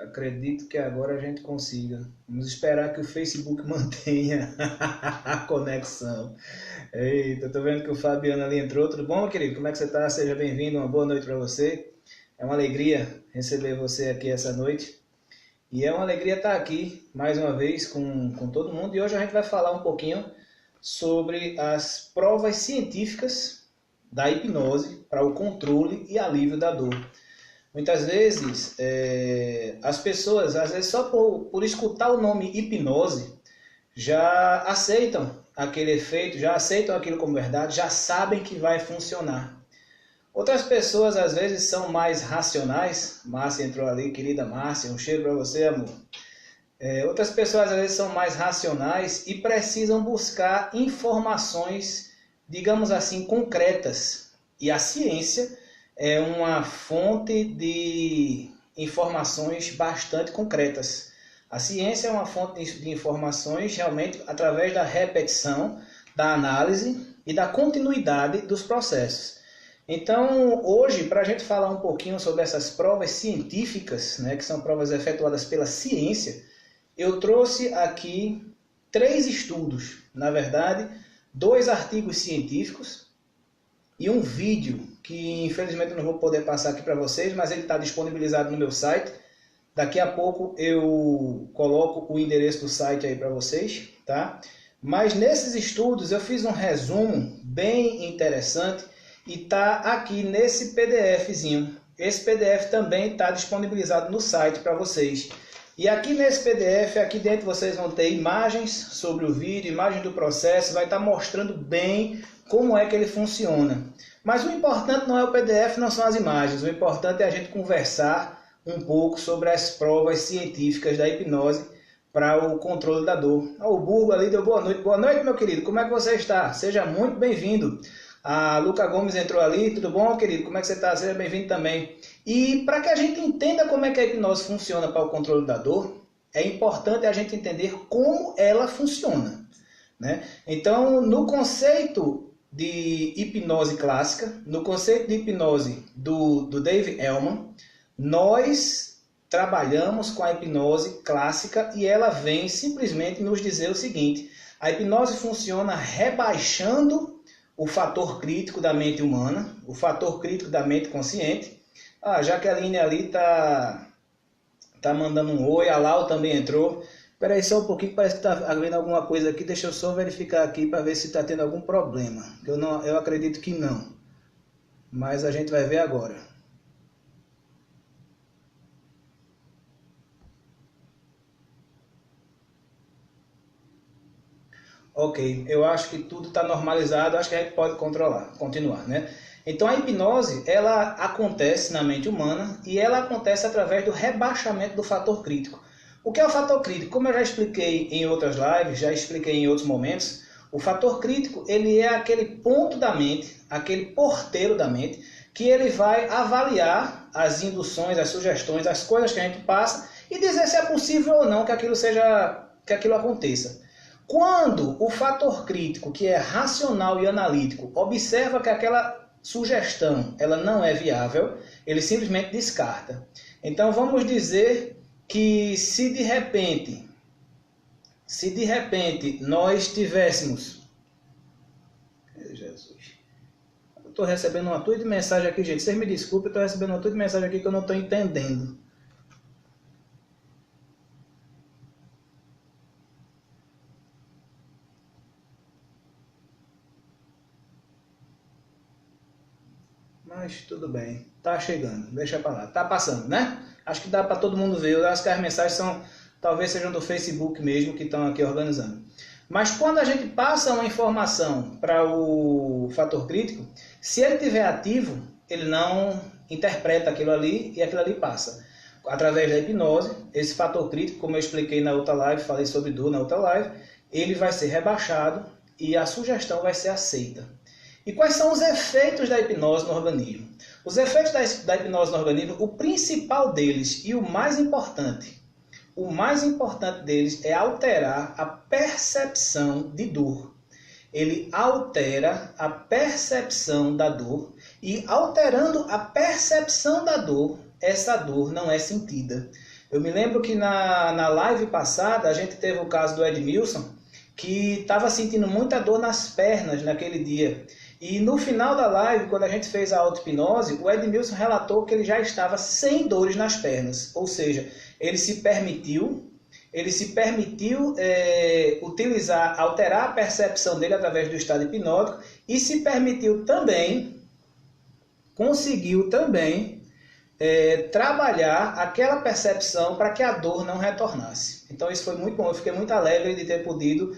Acredito que agora a gente consiga. Vamos esperar que o Facebook mantenha a conexão. Eita, tô vendo que o Fabiano ali entrou. Tudo bom, meu querido? Como é que você tá? Seja bem-vindo, uma boa noite para você. É uma alegria receber você aqui essa noite. E é uma alegria estar aqui mais uma vez com todo mundo. E hoje a gente vai falar um pouquinho sobre as provas científicas da hipnose para o controle e alívio da dor. Muitas vezes, as pessoas, às vezes só por escutar o nome hipnose, já aceitam aquele efeito, já aceitam aquilo como verdade, já sabem que vai funcionar. Outras pessoas, às vezes, são mais racionais. Márcia entrou ali, querida Márcia, um cheiro para você, amor. Outras pessoas, às vezes, são mais racionais e precisam buscar informações, digamos assim, concretas. E a ciência é uma fonte de informações bastante concretas. A ciência é uma fonte de informações realmente através da repetição, da análise e da continuidade dos processos. Então, hoje, para a gente falar um pouquinho sobre essas provas científicas, né, que são provas efetuadas pela ciência, eu trouxe aqui 3 estudos, na verdade, 2 artigos científicos e um vídeo que infelizmente eu não vou poder passar aqui para vocês, mas ele está disponibilizado no meu site. Daqui a pouco eu coloco o endereço do site aí para vocês, tá? Mas nesses estudos eu fiz um resumo bem interessante e tá aqui nesse PDFzinho. Esse PDF também está disponibilizado no site para vocês. E aqui nesse PDF, aqui dentro vocês vão ter imagens sobre o vídeo, imagens do processo, vai estar mostrando bem como é que ele funciona. Mas o importante não é o PDF, não são as imagens. O importante é a gente conversar um pouco sobre as provas científicas da hipnose para o controle da dor. O Burgo ali deu boa noite. Boa noite, meu querido. Como é que você está? Seja muito bem-vindo. A Luca Gomes entrou ali. Tudo bom, querido? Como é que você está? Seja bem-vindo também. E para que a gente entenda como é que a hipnose funciona para o controle da dor, é importante a gente entender como ela funciona, né? Então, no conceito de hipnose clássica, no conceito de hipnose do Dave Elman, nós trabalhamos com a hipnose clássica e ela vem simplesmente nos dizer o seguinte: a hipnose funciona rebaixando o fator crítico da mente humana, o fator crítico da mente consciente. A Jaqueline ali tá mandando um oi, a Lau também entrou. Espera aí só um pouquinho, parece que está havendo alguma coisa aqui. Deixa eu só verificar aqui para ver se está tendo algum problema. Eu acredito que não. Mas a gente vai ver agora. Ok, eu acho que tudo está normalizado, acho que a gente pode continuar, né? Então a hipnose, ela acontece na mente humana e ela acontece através do rebaixamento do fator crítico. O que é o fator crítico? Como eu já expliquei em outras lives, já expliquei em outros momentos, o fator crítico ele é aquele ponto da mente, aquele porteiro da mente, que ele vai avaliar as induções, as sugestões, as coisas que a gente passa e dizer se é possível ou não que aquilo aconteça. Quando o fator crítico, que é racional e analítico, observa que aquela sugestão ela não é viável, ele simplesmente descarta. Então vamos dizer que se de repente nós tivéssemos... Jesus, eu estou recebendo uma tudo de mensagem aqui, gente. Vocês me desculpem, eu estou recebendo uma tudo de mensagem aqui que eu não estou entendendo. Mas tudo bem, tá chegando, deixa pra lá, tá passando, né? Acho que dá para todo mundo ver. Eu acho que as mensagens talvez sejam do Facebook mesmo que estão aqui organizando. Mas quando a gente passa uma informação para o fator crítico, se ele estiver ativo, ele não interpreta aquilo ali e aquilo ali passa. Através da hipnose, esse fator crítico, como eu expliquei na outra live, falei sobre dor na outra live, ele vai ser rebaixado e a sugestão vai ser aceita. E quais são os efeitos da hipnose no organismo? Os efeitos da hipnose no organismo, o principal deles e o mais importante deles é alterar a percepção de dor. Ele altera a percepção da dor e alterando a percepção da dor, essa dor não é sentida. Eu me lembro que na live passada a gente teve o caso do Edmilson, que estava sentindo muita dor nas pernas naquele dia. E no final da live, quando a gente fez a auto-hipnose, o Edmilson relatou que ele já estava sem dores nas pernas. Ou seja, ele se permitiu utilizar, alterar a percepção dele através do estado hipnótico e se permitiu também, conseguiu também trabalhar aquela percepção para que a dor não retornasse. Então isso foi muito bom, eu fiquei muito alegre de ter podido,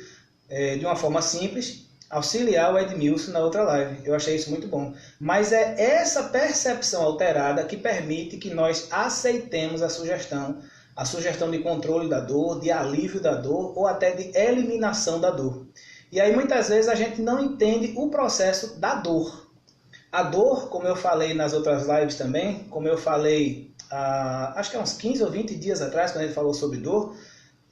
de uma forma simples, auxiliar o Edmilson na outra live. Eu achei isso muito bom. Mas é essa percepção alterada que permite que nós aceitemos a sugestão de controle da dor, de alívio da dor ou até de eliminação da dor. E aí muitas vezes a gente não entende o processo da dor. A dor, como eu falei nas outras lives também, como eu falei, acho que há uns 15 ou 20 dias atrás, quando a gente falou sobre dor,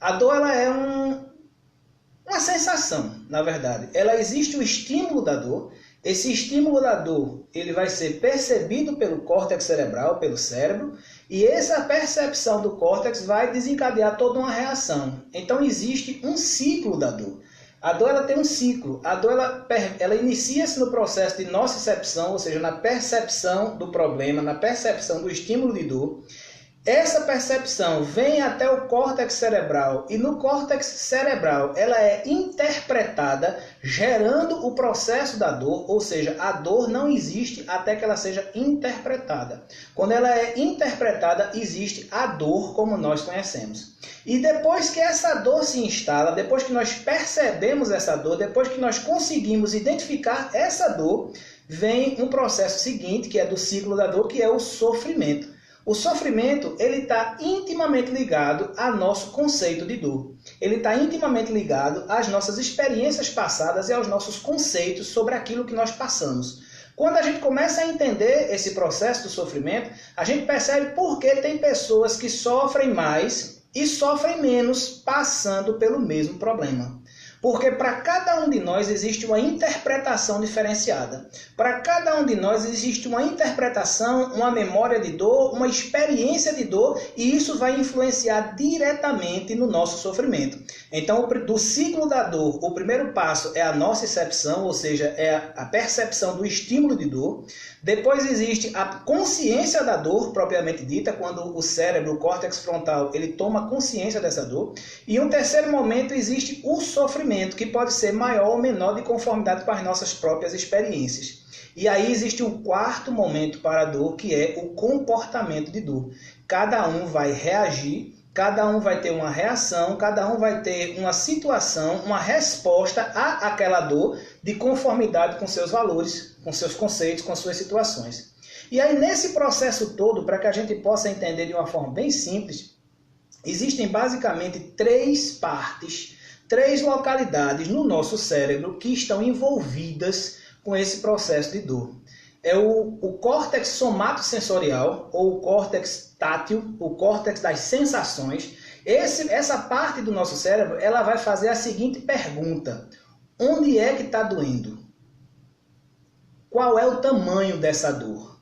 a dor ela é uma sensação, na verdade. Ela existe o estímulo da dor. Esse estímulo da dor ele vai ser percebido pelo córtex cerebral, pelo cérebro, e essa percepção do córtex vai desencadear toda uma reação. Então existe um ciclo da dor. A dor ela tem um ciclo. A dor ela inicia-se no processo de nocicepção, ou seja, na percepção do problema, na percepção do estímulo de dor. Essa percepção vem até o córtex cerebral e no córtex cerebral ela é interpretada, gerando o processo da dor, ou seja, a dor não existe até que ela seja interpretada. Quando ela é interpretada, existe a dor como nós conhecemos. E depois que essa dor se instala, depois que nós percebemos essa dor, depois que nós conseguimos identificar essa dor, vem um processo seguinte, que é do ciclo da dor, que é o sofrimento. O sofrimento ele está intimamente ligado ao nosso conceito de dor. Ele está intimamente ligado às nossas experiências passadas e aos nossos conceitos sobre aquilo que nós passamos. Quando a gente começa a entender esse processo do sofrimento, a gente percebe por que tem pessoas que sofrem mais e sofrem menos passando pelo mesmo problema. Porque para cada um de nós existe uma interpretação diferenciada. Para cada um de nós existe uma interpretação, uma memória de dor, uma experiência de dor, e isso vai influenciar diretamente no nosso sofrimento. Então, do ciclo da dor, o primeiro passo é a nocicepção, ou seja, é a percepção do estímulo de dor. Depois existe a consciência da dor, propriamente dita, quando o cérebro, o córtex frontal, ele toma consciência dessa dor. E um terceiro momento existe o sofrimento, que pode ser maior ou menor de conformidade com as nossas próprias experiências. E aí existe um quarto momento para a dor, que é o comportamento de dor. Cada um vai reagir, cada um vai ter uma reação, cada um vai ter uma situação, uma resposta àquela dor de conformidade com seus valores, com seus conceitos, com suas situações. E aí nesse processo todo, para que a gente possa entender de uma forma bem simples, existem basicamente três partes, três localidades no nosso cérebro que estão envolvidas com esse processo de dor. É o córtex somatosensorial, ou o córtex tátil, o córtex das sensações. Essa parte do nosso cérebro ela vai fazer a seguinte pergunta: onde é que está doendo? Qual é o tamanho dessa dor?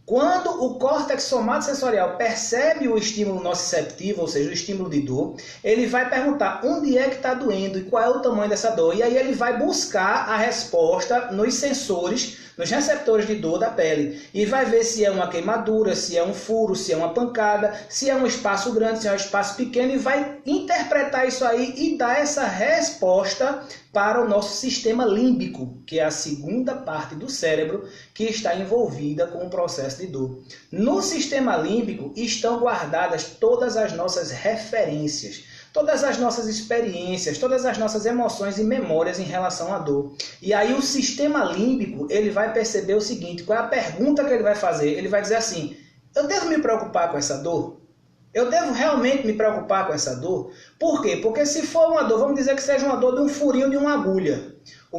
Quando o córtex somatosensorial percebe o estímulo nociceptivo, ou seja, o estímulo de dor, ele vai perguntar onde é que está doendo e qual é o tamanho dessa dor. E aí ele vai buscar a resposta nos sensores, nos receptores de dor da pele. E vai ver se é uma queimadura, se é um furo, se é uma pancada, se é um espaço grande, se é um espaço pequeno, e vai interpretar isso aí e dar essa resposta para o nosso sistema límbico, que é a segunda parte do cérebro que está envolvida com o processo de dor. No sistema límbico estão guardadas todas as nossas referências, todas as nossas experiências, todas as nossas emoções e memórias em relação à dor. E aí o sistema límbico, ele vai perceber o seguinte: qual é a pergunta que ele vai fazer? Ele vai dizer assim: eu devo me preocupar com essa dor? Eu devo realmente me preocupar com essa dor? Por quê? Porque se for uma dor, vamos dizer que seja uma dor de um furinho de uma agulha. O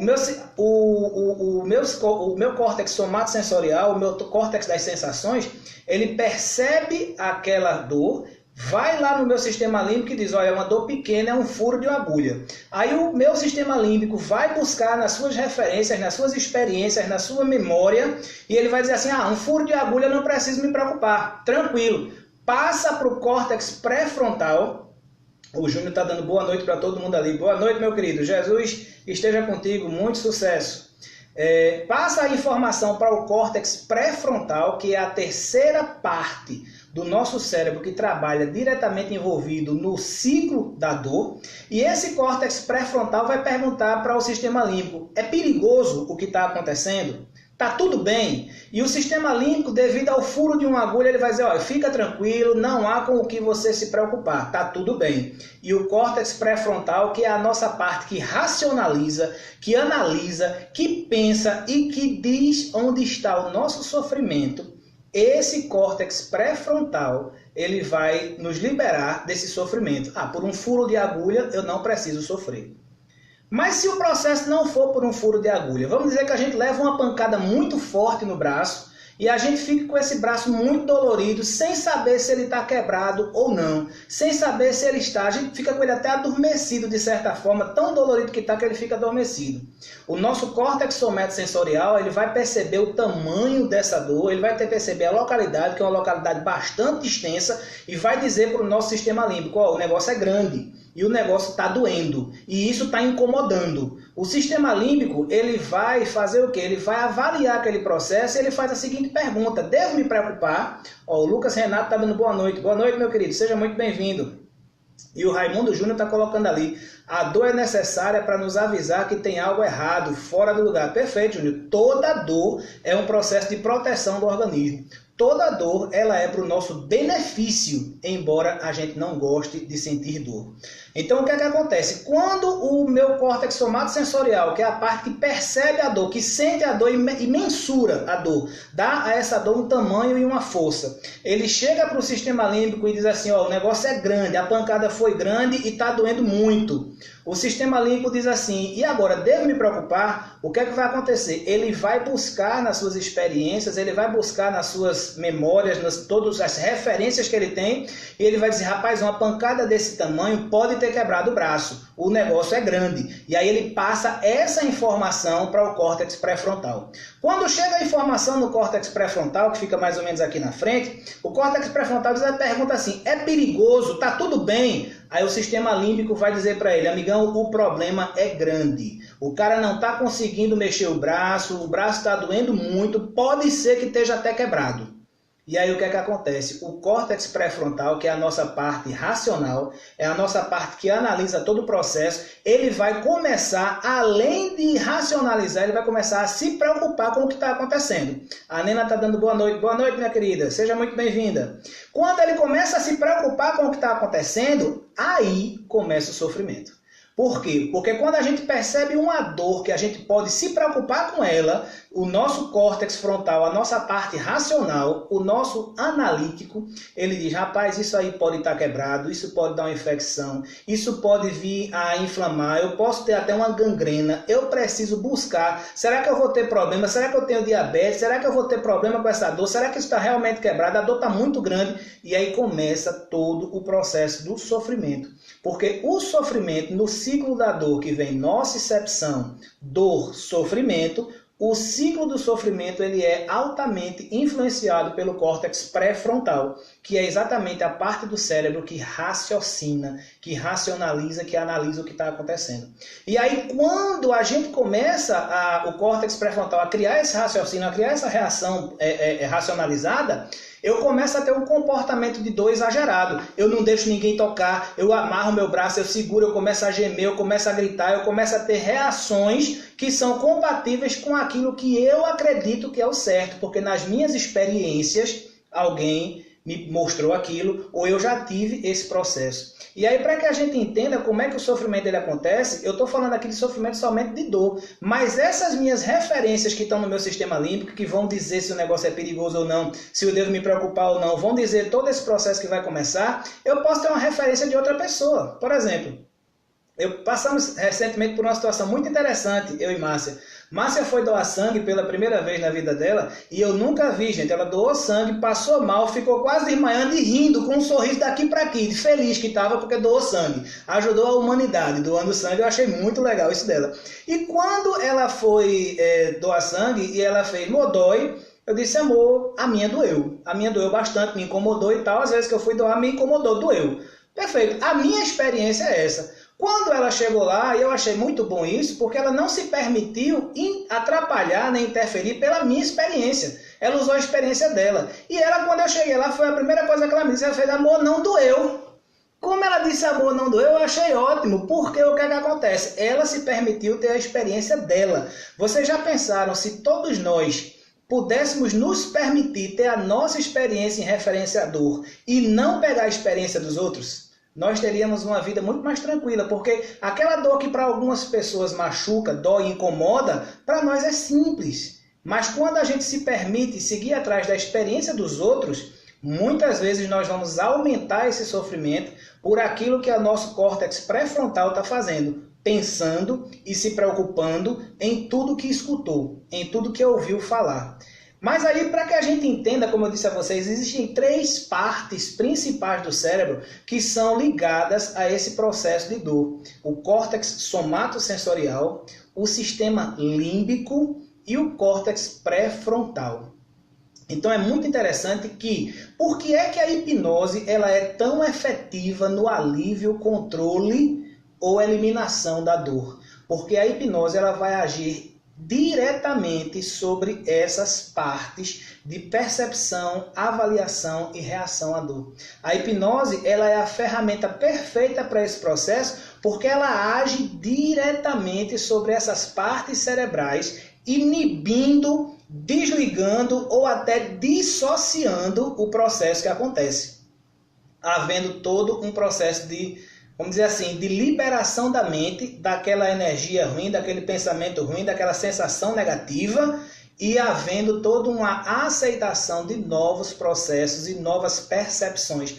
meu córtex somatosensorial, o meu córtex das sensações, ele percebe aquela dor, vai lá no meu sistema límbico e diz: olha, é uma dor pequena, é um furo de uma agulha. Aí o meu sistema límbico vai buscar nas suas referências, nas suas experiências, na sua memória, e ele vai dizer assim: um furo de agulha, não preciso me preocupar, tranquilo. passa para o córtex pré-frontal. O Júnior está dando boa noite para todo mundo ali. Boa noite, meu querido. Jesus esteja contigo. Muito sucesso. Passa a informação para o córtex pré-frontal, que é a terceira parte do nosso cérebro que trabalha diretamente envolvido no ciclo da dor. E esse córtex pré-frontal vai perguntar para o sistema límbico: é perigoso o que está acontecendo? Tá tudo bem? E o sistema límbico, devido ao furo de uma agulha, ele vai dizer: olha, fica tranquilo, não há com o que você se preocupar, tá tudo bem. E o córtex pré-frontal, que é a nossa parte que racionaliza, que analisa, que pensa e que diz onde está o nosso sofrimento, esse córtex pré-frontal, ele vai nos liberar desse sofrimento. Por um furo de agulha, eu não preciso sofrer. Mas se o processo não for por um furo de agulha, vamos dizer que a gente leva uma pancada muito forte no braço e a gente fica com esse braço muito dolorido, sem saber se ele está quebrado ou não, sem saber se ele está, a gente fica com ele até adormecido de certa forma, tão dolorido que está que ele fica adormecido. O nosso córtex somatosensorial, ele vai perceber o tamanho dessa dor, ele vai perceber a localidade, que é uma localidade bastante extensa, e vai dizer para o nosso sistema límbico: o negócio é grande. E o negócio está doendo. E isso está incomodando. O sistema límbico, ele vai fazer o quê? Ele vai avaliar aquele processo e ele faz a seguinte pergunta: devo me preocupar? O Lucas Renato está dando boa noite. Boa noite, meu querido. Seja muito bem-vindo. E o Raimundo Júnior está colocando ali: a dor é necessária para nos avisar que tem algo errado, fora do lugar. Perfeito, Júnior. Toda dor é um processo de proteção do organismo. Toda dor, ela é para o nosso benefício, embora a gente não goste de sentir dor. Então, o que é que acontece? Quando o meu córtex somatosensorial, que é a parte que percebe a dor, que sente a dor e mensura a dor, dá a essa dor um tamanho e uma força, ele chega para o sistema límbico e diz assim: o negócio é grande, a pancada foi grande e está doendo muito. O sistema límbico diz assim: e agora, devo me preocupar? O que é que vai acontecer? Ele vai buscar nas suas experiências, ele vai buscar nas suas memórias, todas as referências que ele tem, e ele vai dizer: rapaz, uma pancada desse tamanho pode ter quebrado o braço, o negócio é grande. E aí ele passa essa informação para o córtex pré-frontal. Quando chega a informação no córtex pré-frontal, que fica mais ou menos aqui na frente, o córtex pré-frontal pergunta assim: é perigoso? Tá tudo bem? Aí o sistema límbico vai dizer para ele: amigão, o problema é grande. O cara não está conseguindo mexer o braço está doendo muito, pode ser que esteja até quebrado. E aí o que é que acontece? O córtex pré-frontal, que é a nossa parte racional, é a nossa parte que analisa todo o processo, ele vai começar, além de racionalizar, ele vai começar a se preocupar com o que está acontecendo. A Nena está dando boa noite, minha querida, seja muito bem-vinda. Quando ele começa a se preocupar com o que está acontecendo, aí começa o sofrimento. Por quê? Porque quando a gente percebe uma dor que a gente pode se preocupar com ela, o nosso córtex frontal, a nossa parte racional, o nosso analítico, ele diz: rapaz, isso aí pode estar quebrado, isso pode dar uma infecção, isso pode vir a inflamar, eu posso ter até uma gangrena, eu preciso buscar, será que eu vou ter problema, será que eu tenho diabetes, será que eu vou ter problema com essa dor, será que isso está realmente quebrado, a dor está muito grande, e aí começa todo o processo do sofrimento. Porque o sofrimento, no ciclo da dor, que vem nocicepção, dor, sofrimento, o ciclo do sofrimento ele é altamente influenciado pelo córtex pré-frontal, que é exatamente a parte do cérebro que raciocina, que racionaliza, que analisa o que está acontecendo. E aí, quando a gente começa o córtex pré-frontal a criar esse raciocínio, a criar essa reação racionalizada, eu começo a ter um comportamento de dor exagerado. Eu não deixo ninguém tocar, eu amarro meu braço, eu seguro, eu começo a gemer, eu começo a gritar, eu começo a ter reações que são compatíveis com aquilo que eu acredito que é o certo, porque nas minhas experiências alguém me mostrou aquilo, ou eu já tive esse processo. E aí, para que a gente entenda como é que o sofrimento ele acontece, eu estou falando aqui de sofrimento somente de dor, mas essas minhas referências que estão no meu sistema límbico, que vão dizer se o negócio é perigoso ou não, se eu devo me preocupar ou não, vão dizer todo esse processo que vai começar, eu posso ter uma referência de outra pessoa. Por exemplo, passamos recentemente por uma situação muito interessante, eu e Márcia. Márcia foi doar sangue pela primeira vez na vida dela e eu nunca vi, gente. Ela doou sangue, passou mal, ficou quase desmaiando e rindo com um sorriso daqui para aqui, de feliz que estava porque doou sangue. Ajudou a humanidade doando sangue, eu achei muito legal isso dela. E quando ela foi doar sangue e ela fez Modói, Eu disse, amor, a minha doeu. A minha doeu bastante, me incomodou e tal. Às vezes que eu fui doar, me incomodou, doeu. Perfeito. A minha experiência é essa. Quando ela chegou lá, eu achei muito bom isso, porque ela não se permitiu atrapalhar nem interferir pela minha experiência. Ela usou a experiência dela. E ela, quando eu cheguei lá, foi a primeira coisa que ela me disse. Ela fez, amor, não doeu. Como ela disse, amor, não doeu, eu achei ótimo. Porque o que é que acontece? Ela se permitiu ter a experiência dela. Vocês já pensaram se todos nós pudéssemos nos permitir ter a nossa experiência em referência à dor e não pegar a experiência dos outros? Nós teríamos uma vida muito mais tranquila, porque aquela dor que para algumas pessoas machuca, dói e incomoda, para nós é simples. Mas quando a gente se permite seguir atrás da experiência dos outros, muitas vezes nós vamos aumentar esse sofrimento por aquilo que o nosso córtex pré-frontal está fazendo, pensando e se preocupando em tudo que escutou, em tudo que ouviu falar. Mas aí, para que a gente entenda, como eu disse a vocês, existem 3 partes principais do cérebro que são ligadas a esse processo de dor. O córtex somatosensorial, o sistema límbico e o córtex pré-frontal. Então é muito interessante por que é que a hipnose ela é tão efetiva no alívio, controle ou eliminação da dor? Porque a hipnose ela vai agir diretamente sobre essas partes de percepção, avaliação e reação à dor. A hipnose ela é a ferramenta perfeita para esse processo porque ela age diretamente sobre essas partes cerebrais, inibindo, desligando ou até dissociando o processo que acontece, havendo todo um processo de, vamos dizer assim, de liberação da mente, daquela energia ruim, daquele pensamento ruim, daquela sensação negativa e havendo toda uma aceitação de novos processos e novas percepções.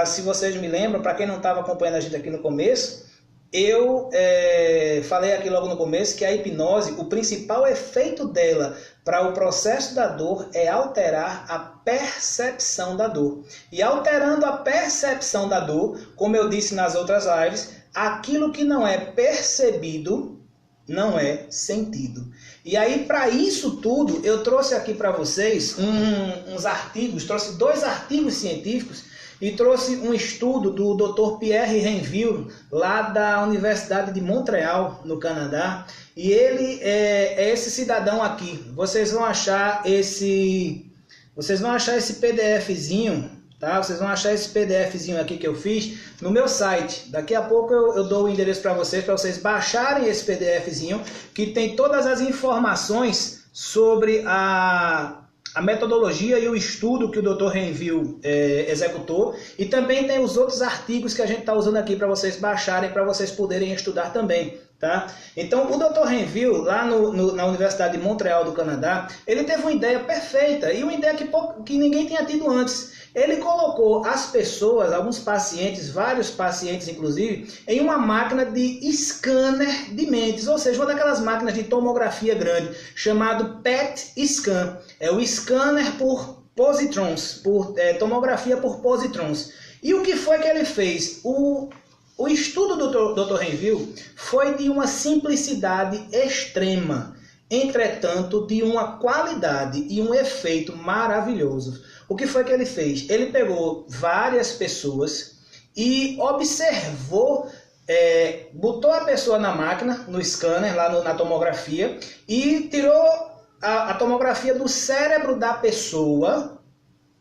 Se vocês me lembram, para quem não estava acompanhando a gente aqui no começo, eu falei aqui logo no começo que a hipnose, o principal efeito dela para o processo da dor é alterar a percepção da dor. E alterando a percepção da dor, como eu disse nas outras lives, aquilo que não é percebido não é sentido. E aí, para isso tudo, eu trouxe aqui para vocês uns artigos, trouxe 2 artigos científicos e trouxe um estudo do Dr. Pierre Renville, lá da Universidade de Montreal, no Canadá. E ele é esse cidadão aqui. Vocês vão achar esse PDFzinho, tá? Vocês vão achar esse PDFzinho aqui que eu fiz no meu site. Daqui a pouco eu dou o endereço para vocês baixarem esse PDFzinho, que tem todas as informações sobre a metodologia e o estudo que o Dr. Renville executou, e também tem os outros artigos que a gente está usando aqui para vocês baixarem, para vocês poderem estudar também. Tá? Então, o Dr. Renville, lá na Universidade de Montreal do Canadá, ele teve uma ideia perfeita, e uma ideia que ninguém tinha tido antes. Ele colocou as pessoas, alguns pacientes, vários pacientes inclusive, em uma máquina de scanner de mentes, ou seja, uma daquelas máquinas de tomografia grande, chamado PET scan. É o scanner por positrons, tomografia por positrons. E o que foi que ele fez? O estudo do Dr. Renville foi de uma simplicidade extrema, entretanto de uma qualidade e um efeito maravilhoso. O que foi que ele fez? Ele pegou várias pessoas e observou, botou a pessoa na máquina, no scanner, lá na tomografia, e tirou a tomografia do cérebro da pessoa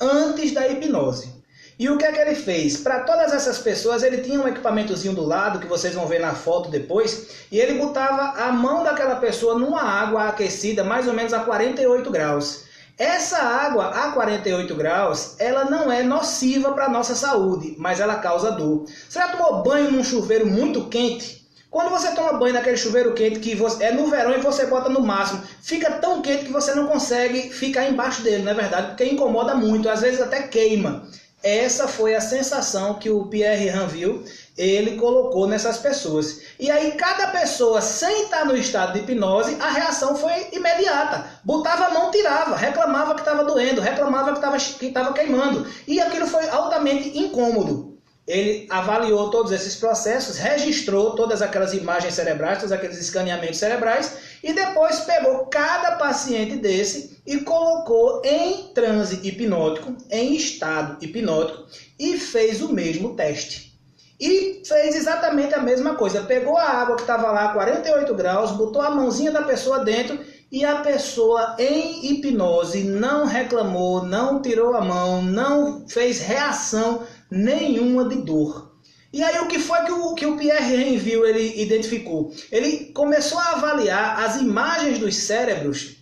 antes da hipnose. E o que é que ele fez? Para todas essas pessoas, ele tinha um equipamentozinho do lado, que vocês vão ver na foto depois, e ele botava a mão daquela pessoa numa água aquecida, mais ou menos a 48 graus. Essa água a 48 graus, ela não é nociva para a nossa saúde, mas ela causa dor. Você já tomou banho num chuveiro muito quente? Quando você toma banho naquele chuveiro quente, que é no verão e você bota no máximo, fica tão quente que você não consegue ficar embaixo dele, não é verdade? Porque incomoda muito, às vezes até queima. Essa foi a sensação que o Pierre Renville ele colocou nessas pessoas. E aí cada pessoa, sem estar no estado de hipnose, a reação foi imediata. Botava a mão, tirava, reclamava que estava doendo, reclamava que estava queimando. E aquilo foi altamente incômodo. Ele avaliou todos esses processos, registrou todas aquelas imagens cerebrais, todos aqueles escaneamentos cerebrais, e depois pegou cada paciente desse e colocou em transe hipnótico, em estado hipnótico, e fez o mesmo teste. E fez exatamente a mesma coisa. Pegou a água que estava lá a 48 graus, botou a mãozinha da pessoa dentro e a pessoa em hipnose não reclamou, não tirou a mão, não fez reação nenhuma de dor. E aí o que foi que o Pierre Rainville ele identificou? Ele começou a avaliar as imagens dos cérebros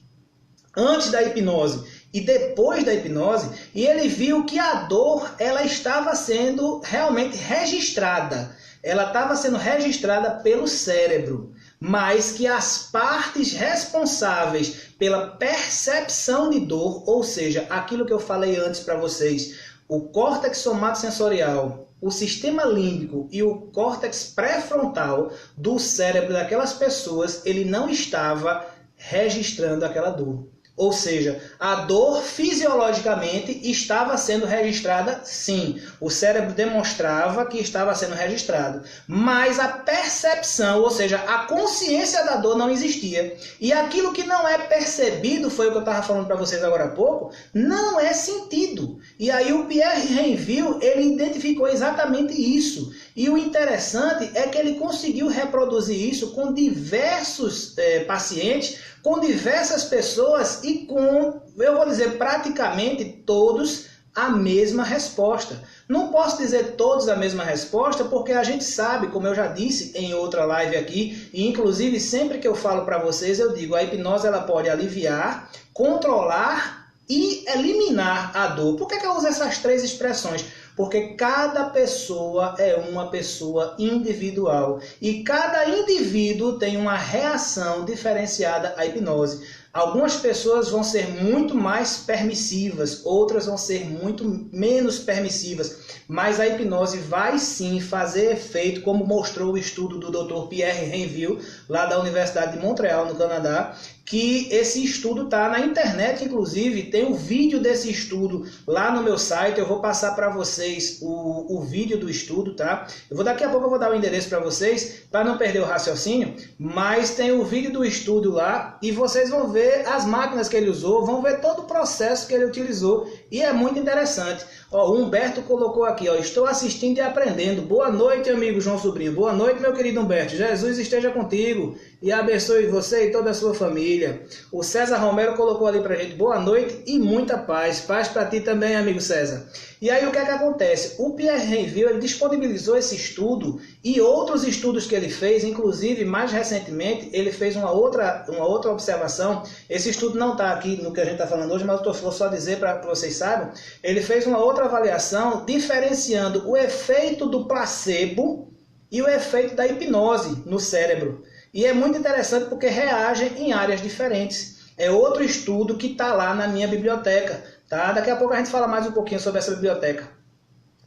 antes da hipnose e depois da hipnose, e ele viu que a dor ela estava sendo realmente registrada. Ela estava sendo registrada pelo cérebro, mas que as partes responsáveis pela percepção de dor, ou seja, aquilo que eu falei antes para vocês, o córtex somatosensorial, o sistema límbico e o córtex pré-frontal do cérebro daquelas pessoas, ele não estava registrando aquela dor. Ou seja, a dor fisiologicamente estava sendo registrada, sim. O cérebro demonstrava que estava sendo registrado. Mas a percepção, ou seja, a consciência da dor não existia. E aquilo que não é percebido, foi o que eu estava falando para vocês agora há pouco, não é sentido. E aí o Pierre Rainville, ele identificou exatamente isso. E o interessante é que ele conseguiu reproduzir isso com diversos pacientes, com diversas pessoas e com, eu vou dizer, praticamente todos a mesma resposta. Não posso dizer todos a mesma resposta, porque a gente sabe, como eu já disse em outra live aqui, e inclusive sempre que eu falo para vocês, eu digo, a hipnose ela pode aliviar, controlar e eliminar a dor. Por que eu uso essas três expressões? Porque cada pessoa é uma pessoa individual e cada indivíduo tem uma reação diferenciada à hipnose. Algumas pessoas vão ser muito mais permissivas, outras vão ser muito menos permissivas, mas a hipnose vai sim fazer efeito, como mostrou o estudo do Dr. Pierre Rainville, lá da Universidade de Montreal, no Canadá, que esse estudo está na internet, inclusive, tem um vídeo desse estudo lá no meu site, eu vou passar para vocês o vídeo do estudo, tá? Daqui a pouco eu vou dar o endereço para vocês, para não perder o raciocínio, mas tem o vídeo do estudo lá, e vocês vão ver as máquinas que ele usou, vão ver todo o processo que ele utilizou, e é muito interessante. Ó, o Humberto colocou aqui, ó, estou assistindo e aprendendo. Boa noite, amigo João Sobrinho. Boa noite, meu querido Humberto. Jesus esteja contigo e abençoe você e toda a sua família. O César Romero colocou ali pra gente, boa noite e muita paz. Paz para ti também, amigo César. E aí o que é que acontece? O Pierre Rainville ele disponibilizou esse estudo e outros estudos que ele fez, inclusive mais recentemente, ele fez uma outra observação. Esse estudo não está aqui no que a gente está falando hoje, mas eu vou só dizer para que vocês saibam. Ele fez uma outra avaliação diferenciando o efeito do placebo e o efeito da hipnose no cérebro. E é muito interessante porque reagem em áreas diferentes. É outro estudo que está lá na minha biblioteca. Tá? Daqui a pouco a gente fala mais um pouquinho sobre essa biblioteca.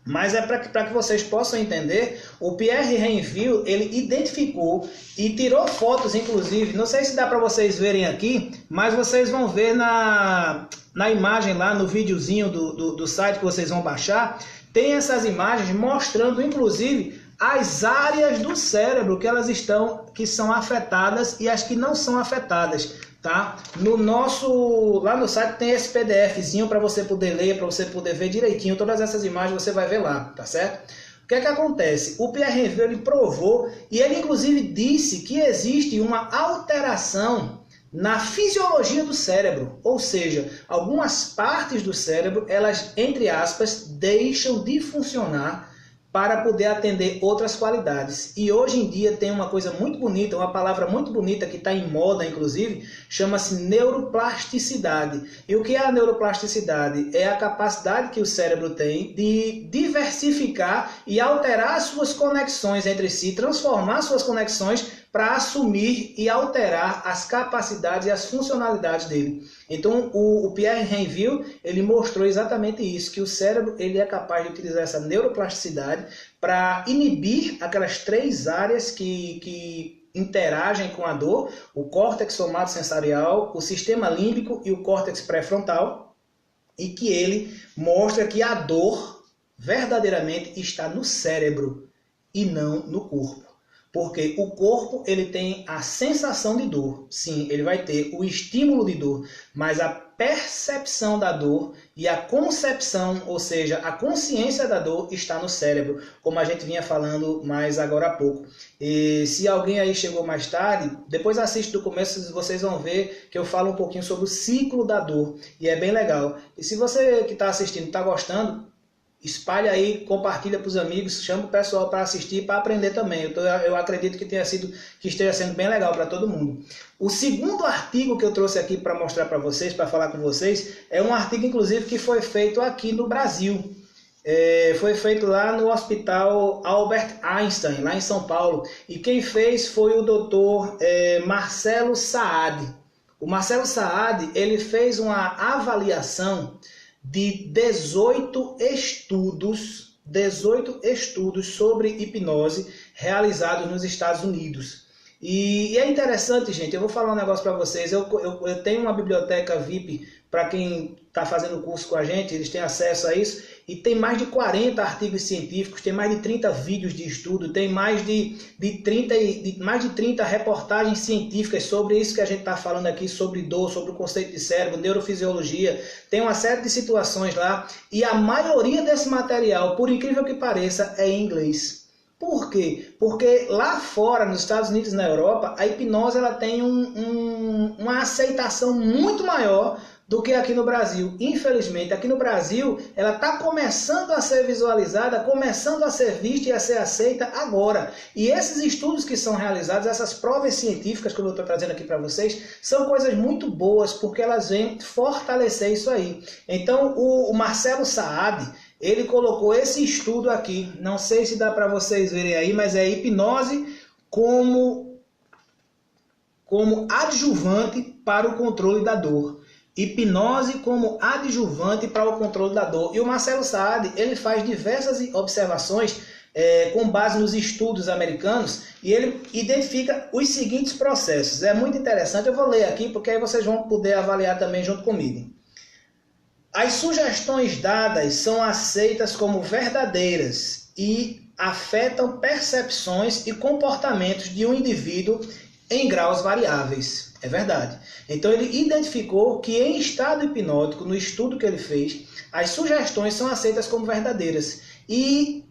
Mas é para que vocês possam entender, o Pierre Rainville, ele identificou e tirou fotos, inclusive, não sei se dá para vocês verem aqui, mas vocês vão ver na imagem lá, no videozinho do site que vocês vão baixar, tem essas imagens mostrando, inclusive, as áreas do cérebro que são afetadas e as que não são afetadas. Tá? Lá no site tem esse PDFzinho para você poder ler, para você poder ver direitinho todas essas imagens, você vai ver lá, tá certo? O que é que acontece? O Pierre Rainville ele provou e ele inclusive disse que existe uma alteração na fisiologia do cérebro, ou seja, algumas partes do cérebro, elas, entre aspas, deixam de funcionar para poder atender outras qualidades. E hoje em dia tem uma coisa muito bonita, uma palavra muito bonita que está em moda, inclusive, chama-se neuroplasticidade. E o que é a neuroplasticidade? É a capacidade que o cérebro tem de diversificar e alterar suas conexões entre si, transformar suas conexões para assumir e alterar as capacidades e as funcionalidades dele. Então, o Pierre Rainville, ele mostrou exatamente isso, que o cérebro ele é capaz de utilizar essa neuroplasticidade para inibir aquelas três áreas que interagem com a dor, o córtex somatosensorial, o sistema límbico e o córtex pré-frontal, e que ele mostra que a dor verdadeiramente está no cérebro e não no corpo. Porque o corpo ele tem a sensação de dor. Sim, ele vai ter o estímulo de dor, mas a percepção da dor e a concepção, ou seja, a consciência da dor está no cérebro, como a gente vinha falando mais agora há pouco. E se alguém aí chegou mais tarde, depois assiste do começo, vocês vão ver que eu falo um pouquinho sobre o ciclo da dor, e é bem legal. E se você que está assistindo está gostando, espalha aí, compartilha para os amigos, chama o pessoal para assistir e para aprender também. Eu acredito que esteja sendo bem legal para todo mundo. O segundo artigo que eu trouxe aqui para mostrar para vocês, para falar com vocês, é um artigo, inclusive, que foi feito aqui no Brasil. Foi feito lá no Hospital Albert Einstein, lá em São Paulo. E quem fez foi o doutor Marcelo Saad. O Marcelo Saad, ele fez uma avaliação de 18 estudos sobre hipnose realizados nos Estados Unidos. E é interessante, gente, eu vou falar um negócio para vocês. Eu tenho uma biblioteca VIP para quem está fazendo o curso com a gente, eles têm acesso a isso, e tem mais de 40 artigos científicos, tem mais de 30 vídeos de estudo, tem mais de 30 reportagens científicas sobre isso que a gente está falando aqui, sobre dor, sobre o conceito de cérebro, neurofisiologia, tem uma série de situações lá, e a maioria desse material, por incrível que pareça, é em inglês. Por quê? Porque lá fora, nos Estados Unidos e na Europa, a hipnose ela tem uma aceitação muito maior do que aqui no Brasil. Infelizmente, aqui no Brasil, ela está começando a ser visualizada, começando a ser vista e a ser aceita agora. E esses estudos que são realizados, essas provas científicas que eu estou trazendo aqui para vocês, são coisas muito boas, porque elas vêm fortalecer isso aí. Então, o Marcelo Saad, ele colocou esse estudo aqui, não sei se dá para vocês verem aí, mas é hipnose como adjuvante para o controle da dor. Hipnose como adjuvante para o controle da dor. E o Marcelo Saad, ele faz diversas observações com base nos estudos americanos e ele identifica os seguintes processos. É muito interessante, eu vou ler aqui porque aí vocês vão poder avaliar também junto comigo. As sugestões dadas são aceitas como verdadeiras e afetam percepções e comportamentos de um indivíduo em graus variáveis. É verdade. Então ele identificou que em estado hipnótico, no estudo que ele fez, as sugestões são aceitas como verdadeiras e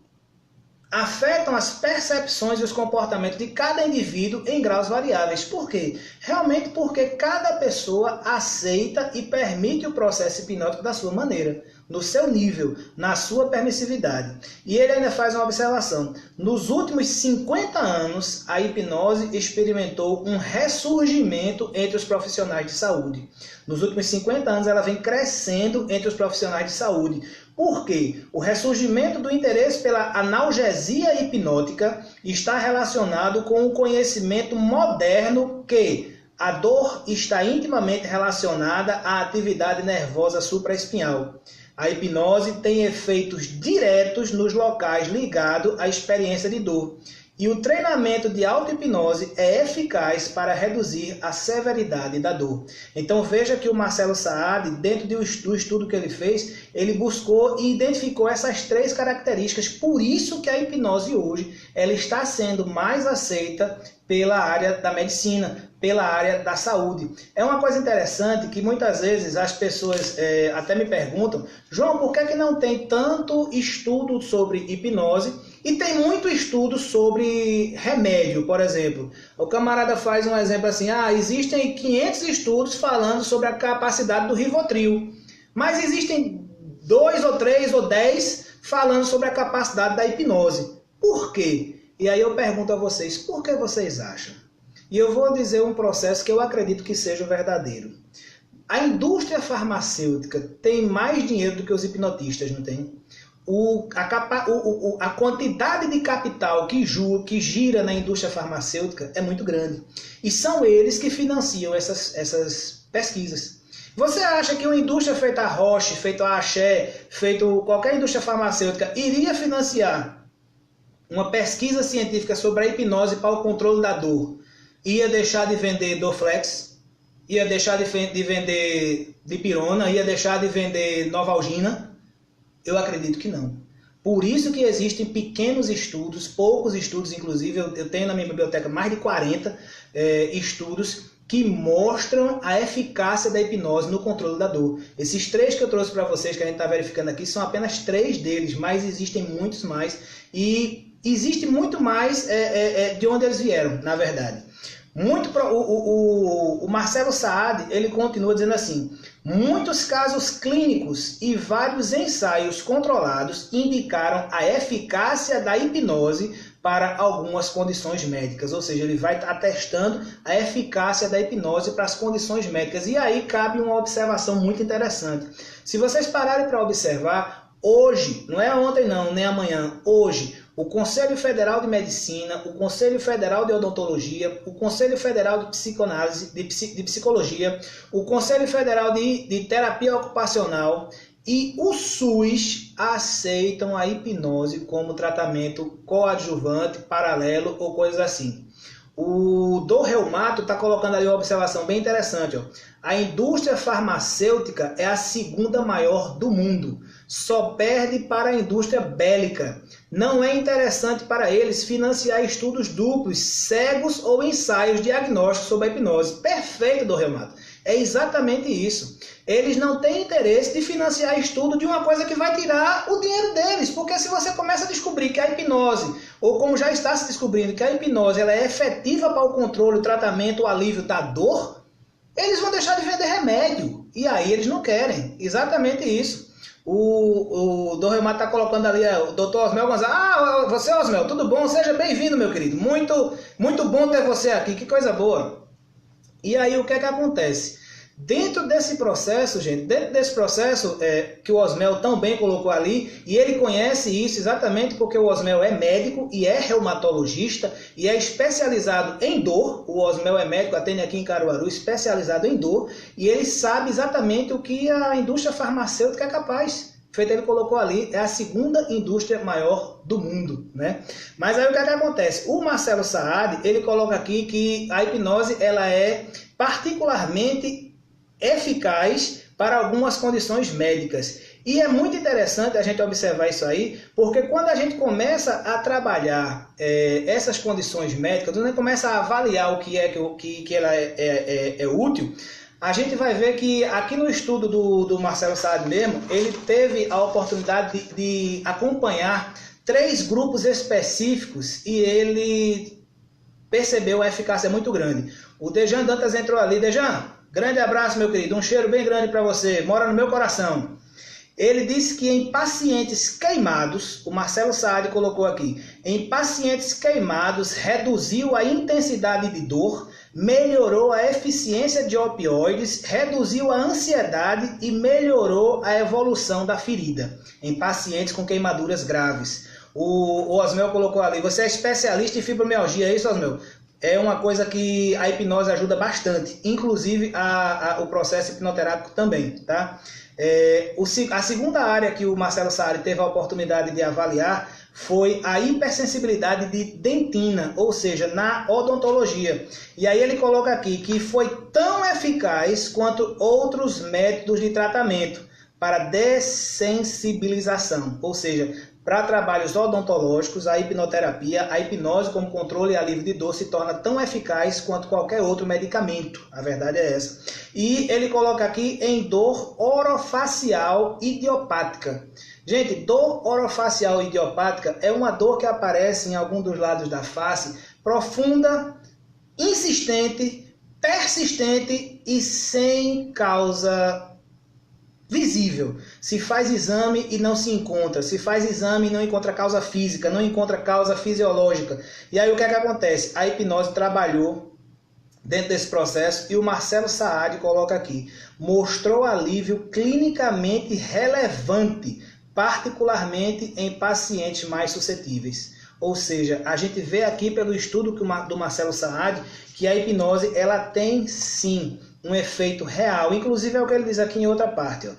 afetam as percepções e os comportamentos de cada indivíduo em graus variáveis. Por quê? Realmente porque cada pessoa aceita e permite o processo hipnótico da sua maneira, no seu nível, na sua permissividade. E ele ainda faz uma observação. Nos últimos 50 anos, a hipnose experimentou um ressurgimento entre os profissionais de saúde. Nos últimos 50 anos, ela vem crescendo entre os profissionais de saúde. Por quê? O ressurgimento do interesse pela analgesia hipnótica está relacionado com o conhecimento moderno que a dor está intimamente relacionada à atividade nervosa supraespinhal. A hipnose tem efeitos diretos nos locais ligados à experiência de dor. E o treinamento de auto-hipnose é eficaz para reduzir a severidade da dor. Então veja que o Marcelo Saad, dentro do estudo que ele fez, ele buscou e identificou essas 3 características. Por isso que a hipnose hoje ela está sendo mais aceita pela área da medicina, pela área da saúde. É uma coisa interessante que muitas vezes as pessoas até me perguntam: João, por que não tem tanto estudo sobre hipnose e tem muito estudo sobre remédio, por exemplo? O camarada faz um exemplo assim: existem 500 estudos falando sobre a capacidade do Rivotril, mas existem 2 ou 3 ou 10 falando sobre a capacidade da hipnose. Por quê? E aí eu pergunto a vocês, por que vocês acham? E eu vou dizer um processo que eu acredito que seja verdadeiro. A indústria farmacêutica tem mais dinheiro do que os hipnotistas, não tem? A quantidade de capital que gira na indústria farmacêutica é muito grande. E são eles que financiam essas pesquisas. Você acha que uma indústria feita a Roche, feita a Axé, feita qualquer indústria farmacêutica iria financiar uma pesquisa científica sobre a hipnose para o controle da dor? Ia deixar de vender Dorflex? Ia deixar de vender Dipirona? Ia deixar de vender Novalgina? Eu acredito que não. Por isso que existem pequenos estudos, poucos estudos, inclusive eu tenho na minha biblioteca mais de 40 estudos que mostram a eficácia da hipnose no controle da dor. Esses 3 que eu trouxe para vocês, que a gente está verificando aqui, são apenas 3 deles, mas existem muitos mais. E existe muito mais de onde eles vieram, na verdade. O Marcelo Saad, ele continua dizendo assim: muitos casos clínicos e vários ensaios controlados indicaram a eficácia da hipnose para algumas condições médicas, ou seja, ele vai atestando a eficácia da hipnose para as condições médicas. E aí cabe uma observação muito interessante. Se vocês pararem para observar, hoje, não é ontem não, nem amanhã, hoje, o Conselho Federal de Medicina, o Conselho Federal de Odontologia, o Conselho Federal de Psicanálise, de Psicologia, o Conselho Federal de Terapia Ocupacional e o SUS aceitam a hipnose como tratamento coadjuvante, paralelo ou coisas assim. O Do Reumato está colocando ali uma observação bem interessante. Ó. A indústria farmacêutica é a 2ª maior do mundo. Só perde para a indústria bélica. Não é interessante para eles financiar estudos duplos, cegos ou ensaios diagnósticos sobre a hipnose. Perfeito, Do Reumato. É exatamente isso. Eles não têm interesse de financiar estudo de uma coisa que vai tirar o dinheiro deles. Porque se você começa a descobrir que a hipnose, ou como já está se descobrindo, que a hipnose ela é efetiva para o controle, o tratamento, o alívio da dor, eles vão deixar de vender remédio. E aí eles não querem. Exatamente isso. O Dom Reumato está colocando ali o Dr. Osmel Gonzalez. Ah, você, Osmel, tudo bom? Seja bem-vindo, meu querido. Muito bom ter você aqui. Que coisa boa. E aí, o que é que acontece? Dentro desse processo, gente, que o Osmel tão bem colocou ali, e ele conhece isso exatamente porque o Osmel é médico e é reumatologista e é especializado em dor. O Osmel é médico, atende aqui em Caruaru, especializado em dor, e ele sabe exatamente o que a indústria farmacêutica é capaz. Feito, ele colocou ali, é a 2ª indústria maior do mundo, né? Mas aí o que é que acontece? O Marcelo Saad, ele coloca aqui que a hipnose ela é particularmente eficaz para algumas condições médicas. E é muito interessante a gente observar isso aí, porque quando a gente começa a trabalhar essas condições médicas, quando a gente começa a avaliar o que ela é útil, a gente vai ver que aqui no estudo do Marcelo Saad mesmo, ele teve a oportunidade de acompanhar 3 grupos específicos e ele percebeu a eficácia muito grande. O Dejan Dantas entrou ali. Dejan, grande abraço, meu querido, um cheiro bem grande para você, mora no meu coração. Ele disse que em pacientes queimados, o Marcelo Saad colocou aqui, em pacientes queimados reduziu a intensidade de dor, melhorou a eficiência de opioides, reduziu a ansiedade e melhorou a evolução da ferida em pacientes com queimaduras graves. O Osmel colocou ali, você é especialista em fibromialgia, é isso, Osmel? É uma coisa que a hipnose ajuda bastante, inclusive o processo hipnoterápico também, tá? A segunda área que o Marcelo Saad teve a oportunidade de avaliar foi a hipersensibilidade de dentina, ou seja, na odontologia. E aí ele coloca aqui que foi tão eficaz quanto outros métodos de tratamento para dessensibilização, ou seja, para trabalhos odontológicos, a hipnoterapia, a hipnose como controle e alívio de dor se torna tão eficaz quanto qualquer outro medicamento. A verdade é essa. E ele coloca aqui em dor orofacial idiopática. Gente, dor orofacial idiopática é uma dor que aparece em algum dos lados da face, profunda, insistente, persistente e sem causa visível. Se faz exame e não se encontra, se faz exame e não encontra causa física, não encontra causa fisiológica. E aí o que é que acontece? A hipnose trabalhou dentro desse processo e o Marcelo Saad coloca aqui, mostrou alívio clinicamente relevante, particularmente em pacientes mais suscetíveis. Ou seja, a gente vê aqui pelo estudo do Marcelo Saad que a hipnose ela tem sim um efeito real, inclusive é o que ele diz aqui em outra parte. Ó.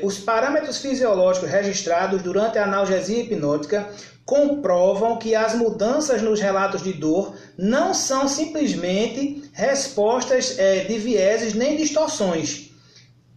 Os parâmetros fisiológicos registrados durante a analgesia hipnótica comprovam que as mudanças nos relatos de dor não são simplesmente respostas de vieses nem distorções.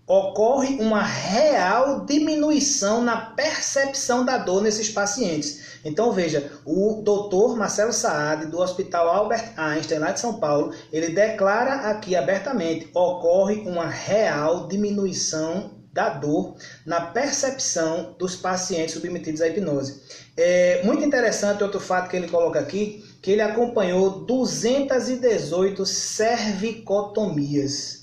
ocorre uma real diminuição na percepção da dor nesses pacientes. Então veja, o Dr. Marcelo Saad, do Hospital Albert Einstein, lá de São Paulo, ele declara aqui abertamente, ocorre uma real diminuição da dor na percepção dos pacientes submetidos à hipnose. É muito interessante outro fato que ele coloca aqui, que ele acompanhou 218 cervicotomias.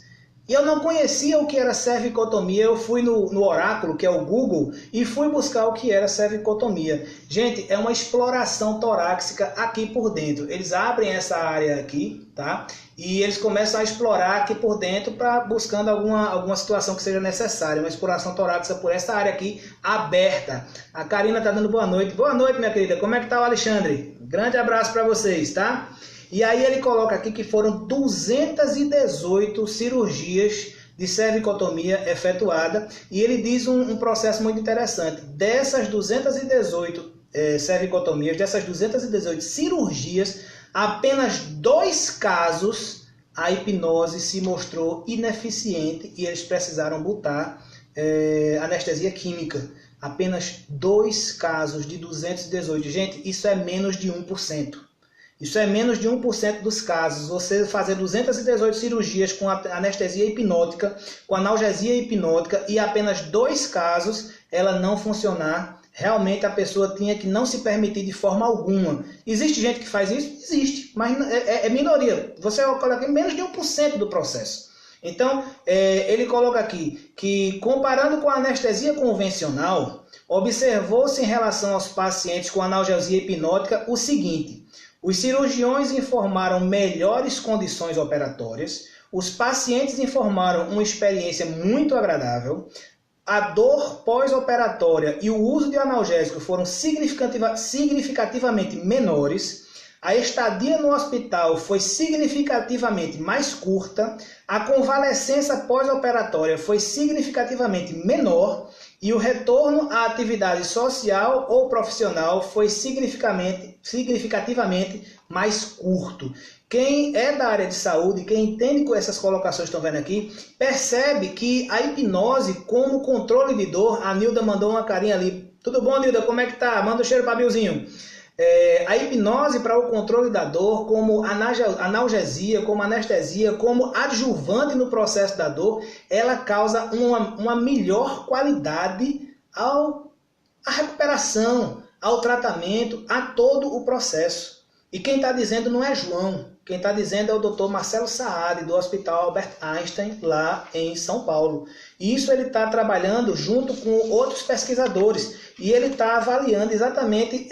E eu não conhecia o que era cervicotomia, eu fui no oráculo, que é o Google, e fui buscar o que era cervicotomia. Gente, é uma exploração torácica aqui por dentro. Eles abrem essa área aqui, tá? E eles começam a explorar aqui por dentro, buscando alguma situação que seja necessária. Uma exploração torácica por essa área aqui, aberta. A Karina tá dando boa noite. Boa noite, minha querida. Como é que tá o Alexandre? Grande abraço para vocês, tá? E aí ele coloca aqui que foram 218 cirurgias de cervicotomia efetuada, e ele diz um processo muito interessante. Dessas 218 cervicotomias, dessas 218 cirurgias, apenas 2 casos a hipnose se mostrou ineficiente e eles precisaram botar anestesia química. Apenas 2 casos de 218. Gente, isso é menos de 1%. Isso é menos de 1% dos casos. Você fazer 218 cirurgias com anestesia hipnótica, com analgesia hipnótica, e apenas 2 casos ela não funcionar, realmente a pessoa tinha que não se permitir de forma alguma. Existe gente que faz isso? Existe, mas é minoria. Você coloca aqui menos de 1% do processo. Então, ele coloca aqui que, comparando com a anestesia convencional, observou-se em relação aos pacientes com analgesia hipnótica o seguinte: os cirurgiões informaram melhores condições operatórias, os pacientes informaram uma experiência muito agradável, a dor pós-operatória e o uso de analgésico foram significativamente menores, a estadia no hospital foi significativamente mais curta, a convalescença pós-operatória foi significativamente menor e o retorno à atividade social ou profissional foi significativamente mais curto. Quem é da área de saúde, quem entende com essas colocações que estão vendo aqui, percebe que a hipnose como controle de dor, a Nilda mandou uma carinha ali. Tudo bom, Nilda? Como é que tá? Manda um cheiro para Bilzinho. A hipnose para o controle da dor, como analgesia, como anestesia, como adjuvante no processo da dor, ela causa uma melhor qualidade à recuperação, ao tratamento, a todo o processo. E quem está dizendo não é João, quem está dizendo é o Dr. Marcelo Saad, do Hospital Albert Einstein, lá em São Paulo. E isso ele está trabalhando junto com outros pesquisadores. E ele está avaliando exatamente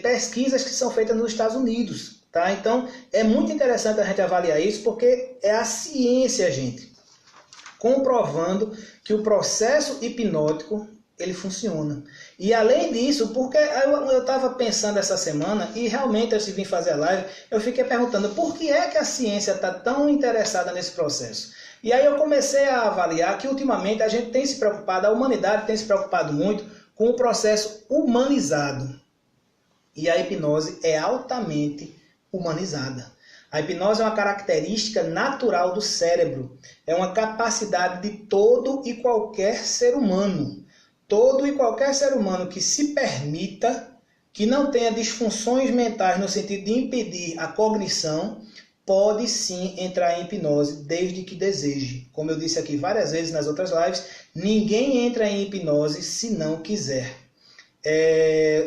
pesquisas que são feitas nos Estados Unidos. Tá? Então, é muito interessante a gente avaliar isso, porque é a ciência, gente, comprovando que o processo hipnótico ele funciona. E além disso, porque eu estava pensando essa semana, e realmente eu vim fazer a live, eu fiquei perguntando por que é que a ciência está tão interessada nesse processo. E aí eu comecei a avaliar que ultimamente a gente tem se preocupado, a humanidade tem se preocupado muito com o processo humanizado. E a hipnose é altamente humanizada. A hipnose é uma característica natural do cérebro. É uma capacidade de todo e qualquer ser humano. Todo e qualquer ser humano que se permita, que não tenha disfunções mentais no sentido de impedir a cognição, pode sim entrar em hipnose desde que deseje. Como eu disse aqui várias vezes nas outras lives, ninguém entra em hipnose se não quiser.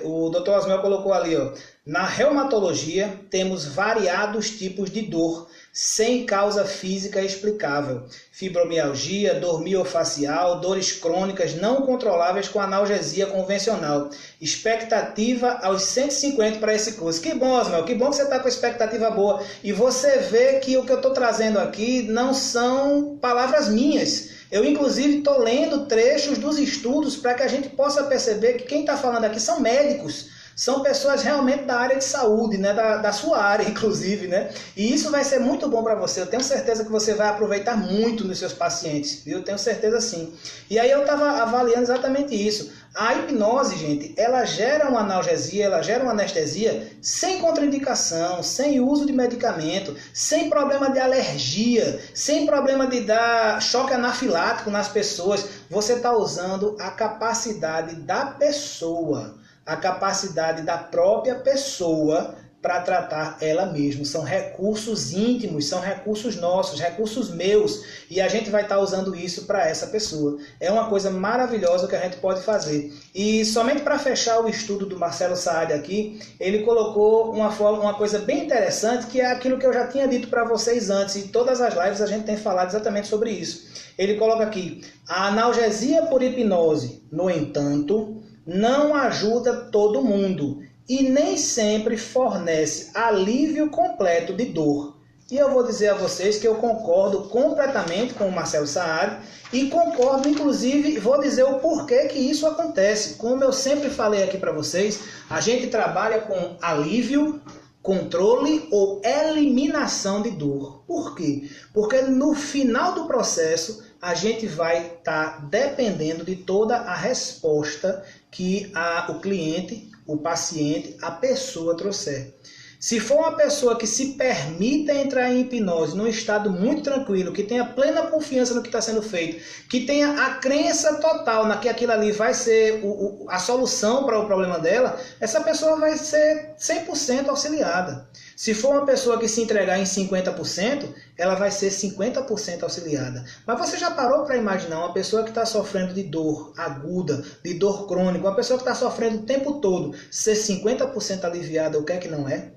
O Dr. Osmel colocou ali, ó, na reumatologia temos variados tipos de dor, sem causa física explicável. Fibromialgia, dor miofacial, dores crônicas não controláveis com analgesia convencional. Expectativa aos 150 para esse curso. Que bom, Osmel, que bom que você está com expectativa boa. E você vê que o que eu estou trazendo aqui não são palavras minhas. Eu, inclusive, estou lendo trechos dos estudos para que a gente possa perceber que quem está falando aqui são médicos. São pessoas realmente da área de saúde, né? da sua área, inclusive, né? E isso vai ser muito bom para você. Eu tenho certeza que você vai aproveitar muito nos seus pacientes, viu? Eu tenho certeza sim. E aí eu estava avaliando exatamente isso. A hipnose, gente, ela gera uma analgesia, ela gera uma anestesia sem contraindicação, sem uso de medicamento, sem problema de alergia, sem problema de dar choque anafilático nas pessoas. Você está usando a capacidade da pessoa, a capacidade da própria pessoa para tratar ela mesma. São recursos íntimos, são recursos nossos, recursos meus, e a gente vai estar usando isso para essa pessoa. É uma coisa maravilhosa que a gente pode fazer. E somente para fechar o estudo do Marcelo Saad aqui, ele colocou uma coisa bem interessante, que é aquilo que eu já tinha dito para vocês antes, e todas as lives a gente tem falado exatamente sobre isso. Ele coloca aqui: a analgesia por hipnose, no entanto, não ajuda todo mundo e nem sempre fornece alívio completo de dor. E eu vou dizer a vocês que eu concordo completamente com o Marcelo Saad e concordo, inclusive, vou dizer o porquê que isso acontece. Como eu sempre falei aqui para vocês, a gente trabalha com alívio, controle ou eliminação de dor. Por quê? Porque no final do processo a gente vai estar dependendo de toda a resposta que o cliente, o paciente, a pessoa trouxer. Se for uma pessoa que se permita entrar em hipnose num estado muito tranquilo, que tenha plena confiança no que está sendo feito, que tenha a crença total na que aquilo ali vai ser a solução para o problema dela, essa pessoa vai ser 100% auxiliada. Se for uma pessoa que se entregar em 50%, ela vai ser 50% auxiliada. Mas você já parou para imaginar uma pessoa que está sofrendo de dor aguda, de dor crônica, uma pessoa que está sofrendo o tempo todo, ser 50% aliviada, o que é que não é?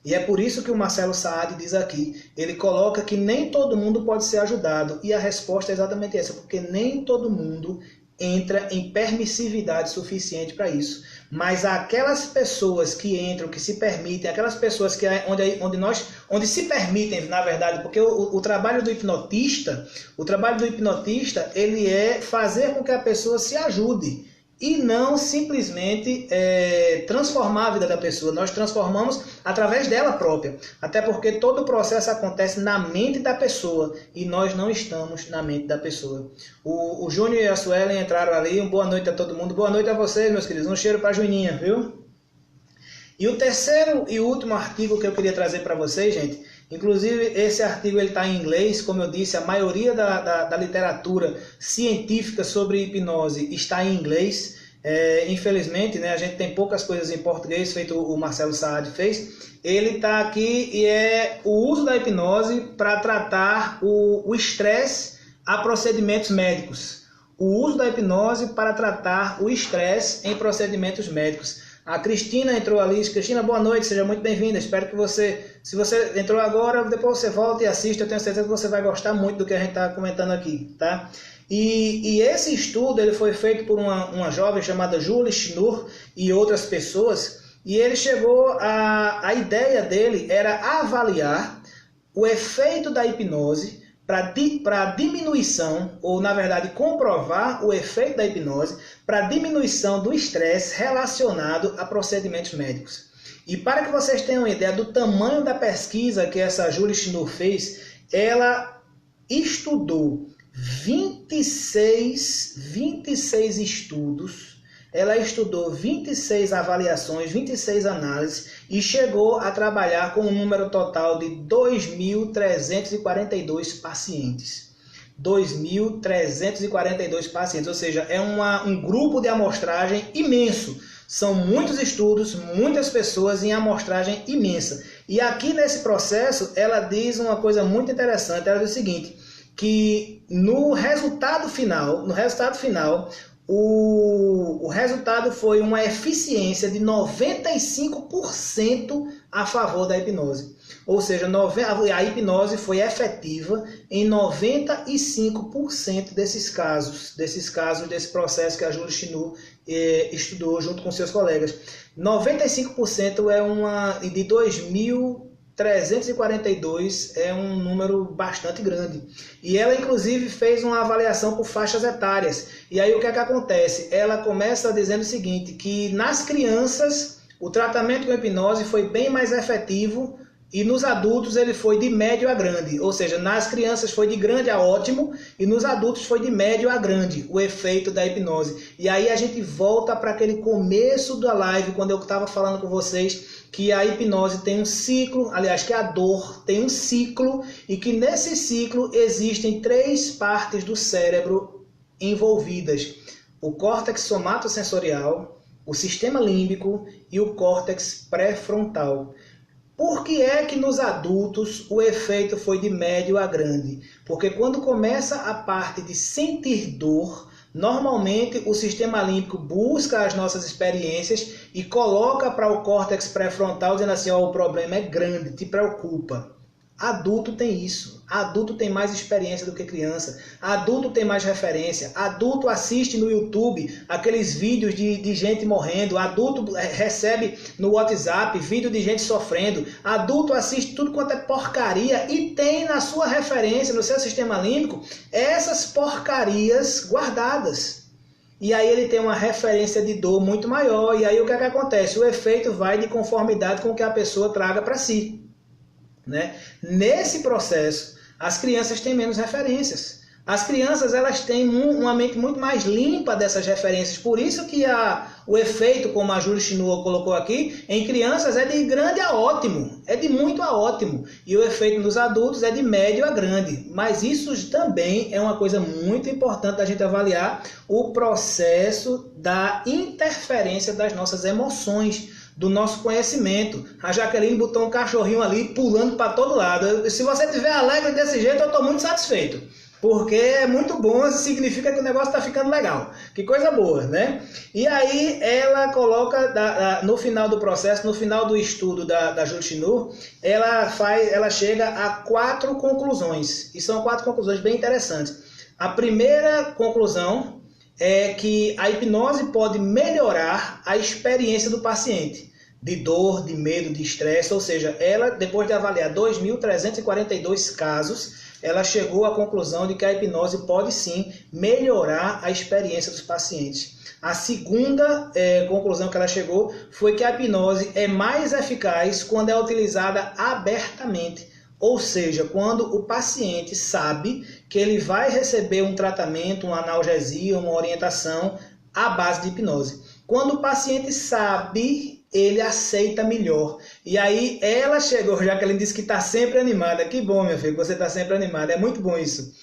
E é por isso que o Marcelo Saad diz aqui, ele coloca que nem todo mundo pode ser ajudado. E a resposta é exatamente essa, porque nem todo mundo entra em permissividade suficiente para isso. Mas aquelas pessoas que entram, que se permitem, aquelas pessoas que onde se permitem, na verdade, porque o trabalho do hipnotista, ele é fazer com que a pessoa se ajude. E não simplesmente transformar a vida da pessoa. Nós transformamos através dela própria. Até porque todo o processo acontece na mente da pessoa. E nós não estamos na mente da pessoa. O Júnior e a Suelen entraram ali. Boa noite a todo mundo. Boa noite a vocês, meus queridos. Um cheiro para a Juninha, viu? E o terceiro e último artigo que eu queria trazer para vocês, gente. Inclusive, esse artigo está em inglês, como eu disse, a maioria da literatura científica sobre hipnose está em inglês. Infelizmente, né, a gente tem poucas coisas em português, feito o Marcelo Saad fez. Ele está aqui e é o uso da hipnose para tratar o estresse a procedimentos médicos. O uso da hipnose para tratar o estresse em procedimentos médicos. A Cristina entrou ali. Cristina, boa noite, seja muito bem-vinda. Espero que se você entrou agora, depois você volta e assiste. Eu tenho certeza que você vai gostar muito do que a gente está comentando aqui, tá? E esse estudo ele foi feito por uma jovem chamada Julie Schnur e outras pessoas. E ele chegou a ideia dele era avaliar o efeito da hipnose para diminuição, ou na verdade comprovar o efeito da hipnose para diminuição do estresse relacionado a procedimentos médicos. E para que vocês tenham uma ideia do tamanho da pesquisa que essa Julie Schnur fez, ela estudou 26 estudos, ela estudou 26 avaliações, 26 análises e chegou a trabalhar com um número total de 2.342 pacientes. 2.342 pacientes, ou seja, é um grupo de amostragem imenso. São muitos estudos, muitas pessoas em amostragem imensa. E aqui nesse processo, ela diz uma coisa muito interessante. Ela diz o seguinte, que no resultado final, o resultado foi uma eficiência de 95% a favor da hipnose. Ou seja, a hipnose foi efetiva em 95% desses casos, desse processo que a Julie Schnur estudou junto com seus colegas. 95% de 2.342 é um número bastante grande. E ela, inclusive, fez uma avaliação por faixas etárias. E aí o que é que acontece? Ela começa dizendo o seguinte, que nas crianças o tratamento com hipnose foi bem mais efetivo e nos adultos ele foi de médio a grande, ou seja, nas crianças foi de grande a ótimo e nos adultos foi de médio a grande, o efeito da hipnose. E aí a gente volta para aquele começo da live, quando eu estava falando com vocês que a hipnose tem um ciclo, aliás, que a dor tem um ciclo e que nesse ciclo existem 3 partes do cérebro envolvidas: o córtex somatosensorial, o sistema límbico e o córtex pré-frontal. Por que é que nos adultos o efeito foi de médio a grande? Porque quando começa a parte de sentir dor, normalmente o sistema límbico busca as nossas experiências e coloca para o córtex pré-frontal dizendo assim, ó, o problema é grande, te preocupa. Adulto tem isso. Adulto tem mais experiência do que criança. Adulto tem mais referência. Adulto assiste no YouTube aqueles vídeos de gente morrendo. Adulto recebe no WhatsApp vídeo de gente sofrendo. Adulto assiste tudo quanto é porcaria e tem na sua referência, no seu sistema límbico, essas porcarias guardadas. E aí ele tem uma referência de dor muito maior. E aí o que é que acontece? O efeito vai de conformidade com o que a pessoa traga para si. Né? Nesse processo, as crianças têm menos referências. As crianças elas têm uma mente muito mais limpa dessas referências. Por isso que o efeito, como a Julie Chinua colocou aqui, em crianças é de grande a ótimo. É de muito a ótimo. E o efeito nos adultos é de médio a grande. Mas isso também é uma coisa muito importante da gente avaliar o processo da interferência das nossas emoções, do nosso conhecimento. A Jaqueline botou um cachorrinho ali pulando para todo lado. Se você estiver alegre desse jeito, eu estou muito satisfeito. Porque é muito bom, significa que o negócio está ficando legal. Que coisa boa, né? E aí ela no final do processo, no final do estudo da Julie Chinua, ela chega a 4 conclusões. E são 4 conclusões bem interessantes. A primeira conclusão é que a hipnose pode melhorar a experiência do paciente de dor, de medo, de estresse, ou seja, ela, depois de avaliar 2.342 casos, ela chegou à conclusão de que a hipnose pode sim melhorar a experiência dos pacientes. A segunda conclusão que ela chegou foi que a hipnose é mais eficaz quando é utilizada abertamente. Ou seja, quando o paciente sabe que ele vai receber um tratamento, uma analgesia, uma orientação à base de hipnose. Quando o paciente sabe, ele aceita melhor. E aí ela chegou, já que ela disse que está sempre animada. Que bom, meu filho, que você está sempre animada. É muito bom isso.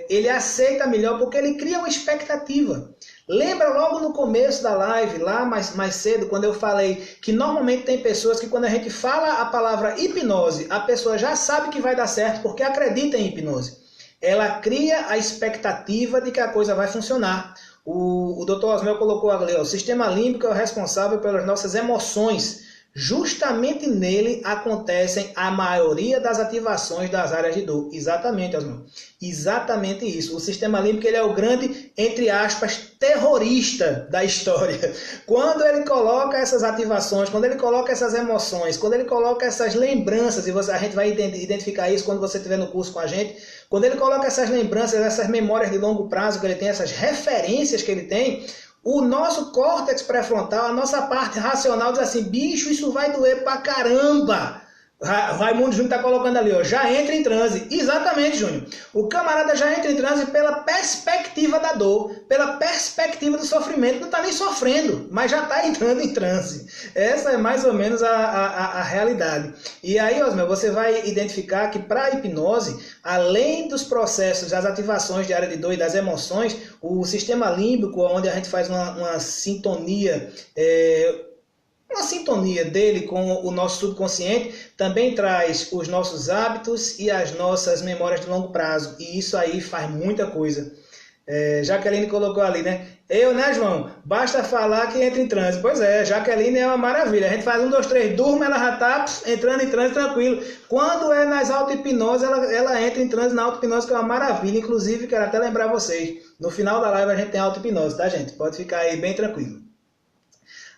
Ele aceita melhor porque ele cria uma expectativa. Lembra logo no começo da live, lá mais cedo, quando eu falei que normalmente tem pessoas que quando a gente fala a palavra hipnose, a pessoa já sabe que vai dar certo porque acredita em hipnose. Ela cria a expectativa de que a coisa vai funcionar. O Dr. Osmel colocou ali, ó, o sistema límbico é o responsável pelas nossas emoções. Justamente nele acontecem a maioria das ativações das áreas de dor. Exatamente, Osmar. Exatamente isso. O sistema límbico ele é o grande, entre aspas, terrorista da história. Quando ele coloca essas ativações, quando ele coloca essas emoções, quando ele coloca essas lembranças, e a gente vai identificar isso quando você estiver no curso com a gente, quando ele coloca essas lembranças, essas memórias de longo prazo que ele tem, essas referências que ele tem, o nosso córtex pré-frontal, a nossa parte racional diz assim, bicho, isso vai doer pra caramba. O Raimundo Júnior está colocando ali, ó, já entra em transe. Exatamente, Júnior. O camarada já entra em transe pela perspectiva da dor, pela perspectiva do sofrimento. Não está nem sofrendo, mas já está entrando em transe. Essa é mais ou menos a realidade. E aí, Osmar, você vai identificar que para a hipnose, além dos processos, das ativações de área de dor e das emoções, o sistema límbico, onde a gente faz uma sintonia, uma sintonia dele com o nosso subconsciente, também traz os nossos hábitos e as nossas memórias de longo prazo. E isso aí faz muita coisa. Jaqueline colocou ali, né? Né, João? Basta falar que entra em transe. Pois é, Jaqueline é uma maravilha. A gente faz 1, 2, 3, durma, ela já está entrando em transe tranquilo. Quando é nas auto-hipnose, ela entra em transe na auto-hipnose, que é uma maravilha. Inclusive, quero até lembrar vocês, no final da live a gente tem auto-hipnose, tá, gente? Pode ficar aí bem tranquilo.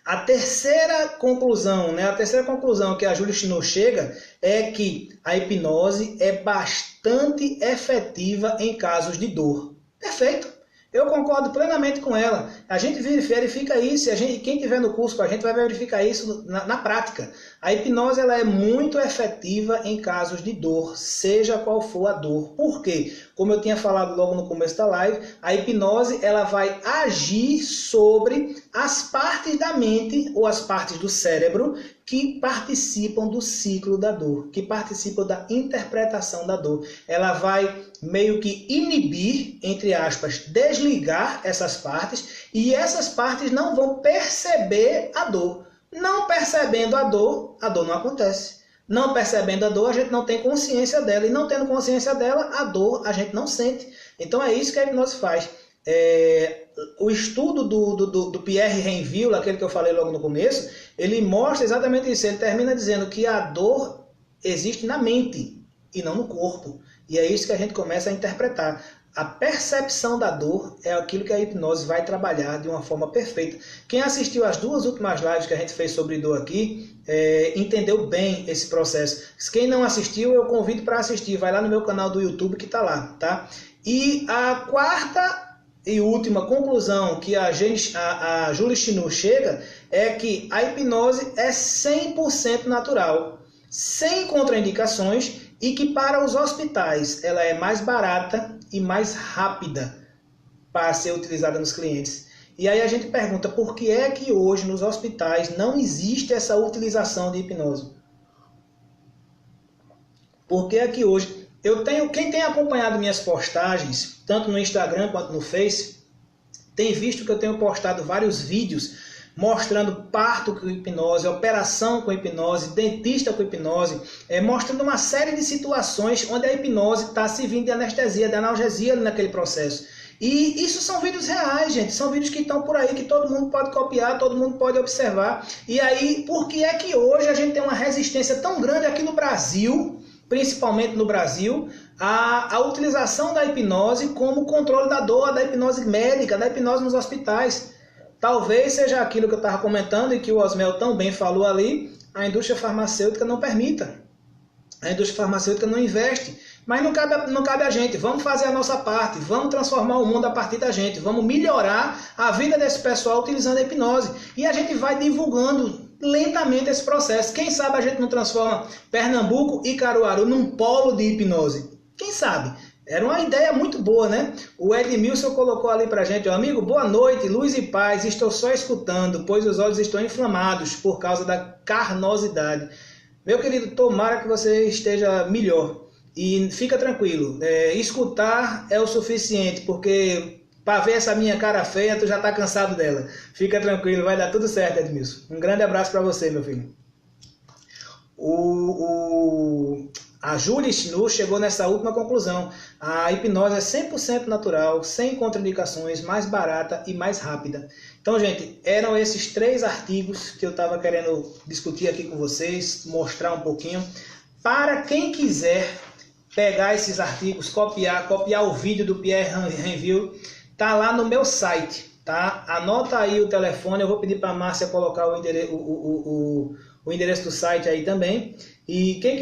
A terceira conclusão, né? A terceira conclusão que a Julie Chinua chega é que a hipnose é bastante efetiva em casos de dor. Perfeito. Eu concordo plenamente com ela. A gente verifica isso, quem tiver no curso com a gente vai verificar isso na prática. A hipnose ela é muito efetiva em casos de dor, seja qual for a dor. Por quê? Como eu tinha falado logo no começo da live, a hipnose ela vai agir sobre as partes da mente ou as partes do cérebro que participam do ciclo da dor, que participam da interpretação da dor. Ela vai meio que inibir, entre aspas, desligar essas partes, e essas partes não vão perceber a dor. Não percebendo a dor não acontece. Não percebendo a dor, a gente não tem consciência dela, e não tendo consciência dela, a dor a gente não sente. Então é isso que a hipnose faz. O estudo do Pierre Rainville, aquele que eu falei logo no começo, ele mostra exatamente isso. Ele termina dizendo que a dor existe na mente e não no corpo. E é isso que a gente começa a interpretar. A percepção da dor é aquilo que a hipnose vai trabalhar de uma forma perfeita. Quem assistiu às 2 últimas lives que a gente fez sobre dor aqui, entendeu bem esse processo. Quem não assistiu, eu convido para assistir. Vai lá no meu canal do YouTube que está lá, tá? E a 4ª e última conclusão que a Julie Chinu chega é que a hipnose é 100% natural, sem contraindicações, e que para os hospitais ela é mais barata e mais rápida para ser utilizada nos clientes. E aí a gente pergunta, por que é que hoje nos hospitais não existe essa utilização de hipnose? Por que é que hoje... Quem tem acompanhado minhas postagens, tanto no Instagram quanto no Face, tem visto que eu tenho postado vários vídeos mostrando parto com hipnose, operação com hipnose, dentista com hipnose, mostrando uma série de situações onde a hipnose está servindo de anestesia, de analgesia naquele processo. E isso são vídeos reais, gente, são vídeos que estão por aí, que todo mundo pode copiar, todo mundo pode observar. E aí, por que é que hoje a gente tem uma resistência tão grande aqui no Brasil, principalmente no Brasil, a utilização da hipnose como controle da dor, da hipnose médica, da hipnose nos hospitais? Talvez seja aquilo que eu estava comentando e que o Osmel tão bem falou ali, a indústria farmacêutica não permita. A indústria farmacêutica não investe. Mas não cabe a gente. Vamos fazer a nossa parte. Vamos transformar o mundo a partir da gente. Vamos melhorar a vida desse pessoal utilizando a hipnose. E a gente vai divulgando lentamente esse processo. Quem sabe a gente não transforma Pernambuco e Caruaru num polo de hipnose? Quem sabe? Era uma ideia muito boa, né? O Edmilson colocou ali pra gente, ó, amigo, boa noite, luz e paz, estou só escutando, pois os olhos estão inflamados por causa da carnosidade. Meu querido, tomara que você esteja melhor. E fica tranquilo, escutar é o suficiente, porque para ver essa minha cara feia, tu já tá cansado dela. Fica tranquilo, vai dar tudo certo, Edmilson. Um grande abraço para você, meu filho. A Julie Chinu chegou nessa última conclusão. A hipnose é 100% natural, sem contraindicações, mais barata e mais rápida. Então, gente, eram esses 3 artigos que eu estava querendo discutir aqui com vocês, mostrar um pouquinho. Para quem quiser pegar esses artigos, copiar o vídeo do Pierre Rainville, tá lá no meu site, tá? Anota aí o telefone, eu vou pedir para a Márcia colocar o endereço do site aí também. E quem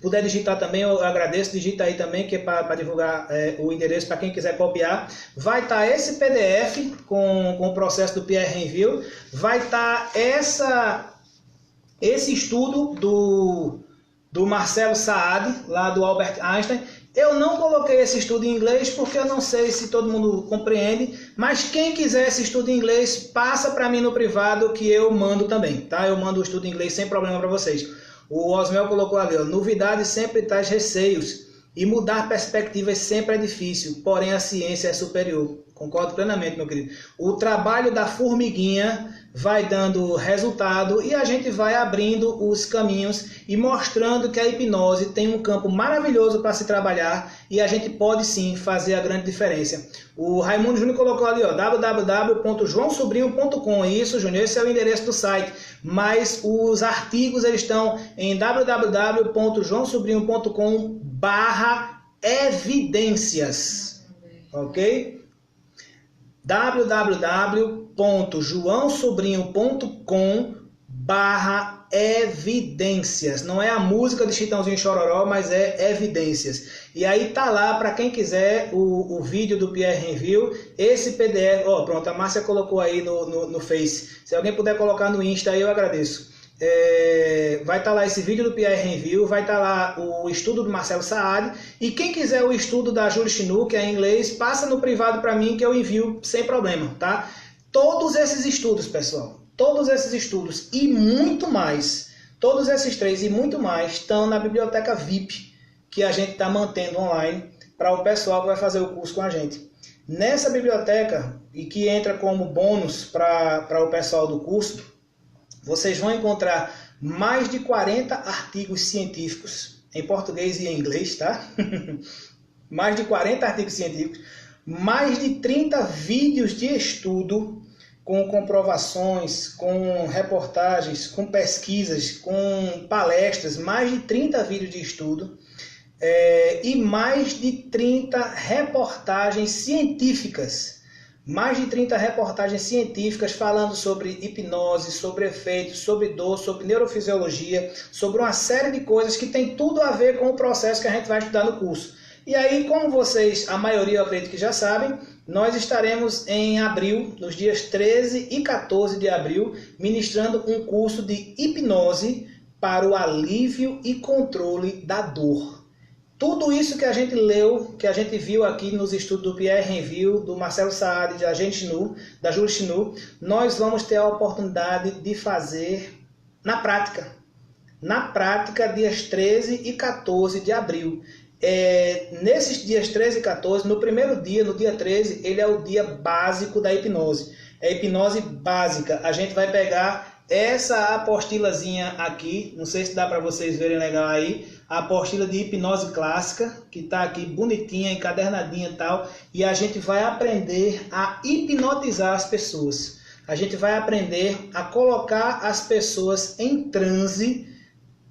puder digitar também, eu agradeço, digita aí também, que é para divulgar o endereço para quem quiser copiar. Vai estar esse PDF com o processo do Pierre Rainville, vai estar esse estudo do Marcelo Saad, lá do Albert Einstein. Eu não coloquei esse estudo em inglês porque eu não sei se todo mundo compreende, mas quem quiser esse estudo em inglês, passa para mim no privado que eu mando também, tá? Eu mando o estudo em inglês sem problema para vocês. O Osmel colocou ali, ó, novidade sempre traz receios e mudar perspectivas sempre é difícil, porém a ciência é superior. Concordo plenamente, meu querido. O trabalho da formiguinha vai dando resultado e a gente vai abrindo os caminhos e mostrando que a hipnose tem um campo maravilhoso para se trabalhar e a gente pode sim fazer a grande diferença. O Raimundo Júnior colocou ali, ó, www.joaosobrinho.com. Isso, Júnior, esse é o endereço do site, mas os artigos eles estão em www.joaosobrinho.com/evidências, ok? www.joaosobrinho.com/evidências. evidências. Não é a música de Chitãozinho e Chororó, mas é evidências. E aí tá lá, para quem quiser, o vídeo do Pierre Review, esse PDF, ó, pronto, a Márcia colocou aí no Face. Se alguém puder colocar no Insta aí, eu agradeço. Vai estar lá esse vídeo do Pierre Review, vai estar lá o estudo do Marcelo Saad, e quem quiser o estudo da Julie Chinu, que é em inglês, passa no privado para mim que eu envio sem problema, tá? Todos esses estudos, pessoal, todos esses estudos e muito mais, todos esses 3 e muito mais estão na biblioteca VIP que a gente está mantendo online para o pessoal que vai fazer o curso com a gente. Nessa biblioteca, e que entra como bônus para o pessoal do curso, vocês vão encontrar mais de 40 artigos científicos, em português e em inglês, tá? Mais de 40 artigos científicos, mais de 30 vídeos de estudo, com comprovações, com reportagens, com pesquisas, com palestras, mais de 30 vídeos de estudo, e mais de 30 reportagens científicas. Mais de 30 reportagens científicas falando sobre hipnose, sobre efeitos, sobre dor, sobre neurofisiologia, sobre uma série de coisas que tem tudo a ver com o processo que a gente vai estudar no curso. E aí, como vocês, a maioria eu acredito que já sabem, nós estaremos em abril, nos dias 13 e 14 de abril, ministrando um curso de hipnose para o alívio e controle da dor. Tudo isso que a gente leu, que a gente viu aqui nos estudos do Pierre Review, do Marcelo Saad, da Julie Chinu, nós vamos ter a oportunidade de fazer na prática. Na prática, dias 13 e 14 de abril. Nesses dias 13 e 14, no primeiro dia, no dia 13, ele é o dia básico da hipnose. É a hipnose básica. A gente vai pegar essa apostilazinha aqui, não sei se dá para vocês verem legal aí, a apostila de hipnose clássica, que está aqui bonitinha, encadernadinha e tal, e a gente vai aprender a hipnotizar as pessoas. A gente vai aprender a colocar as pessoas em transe,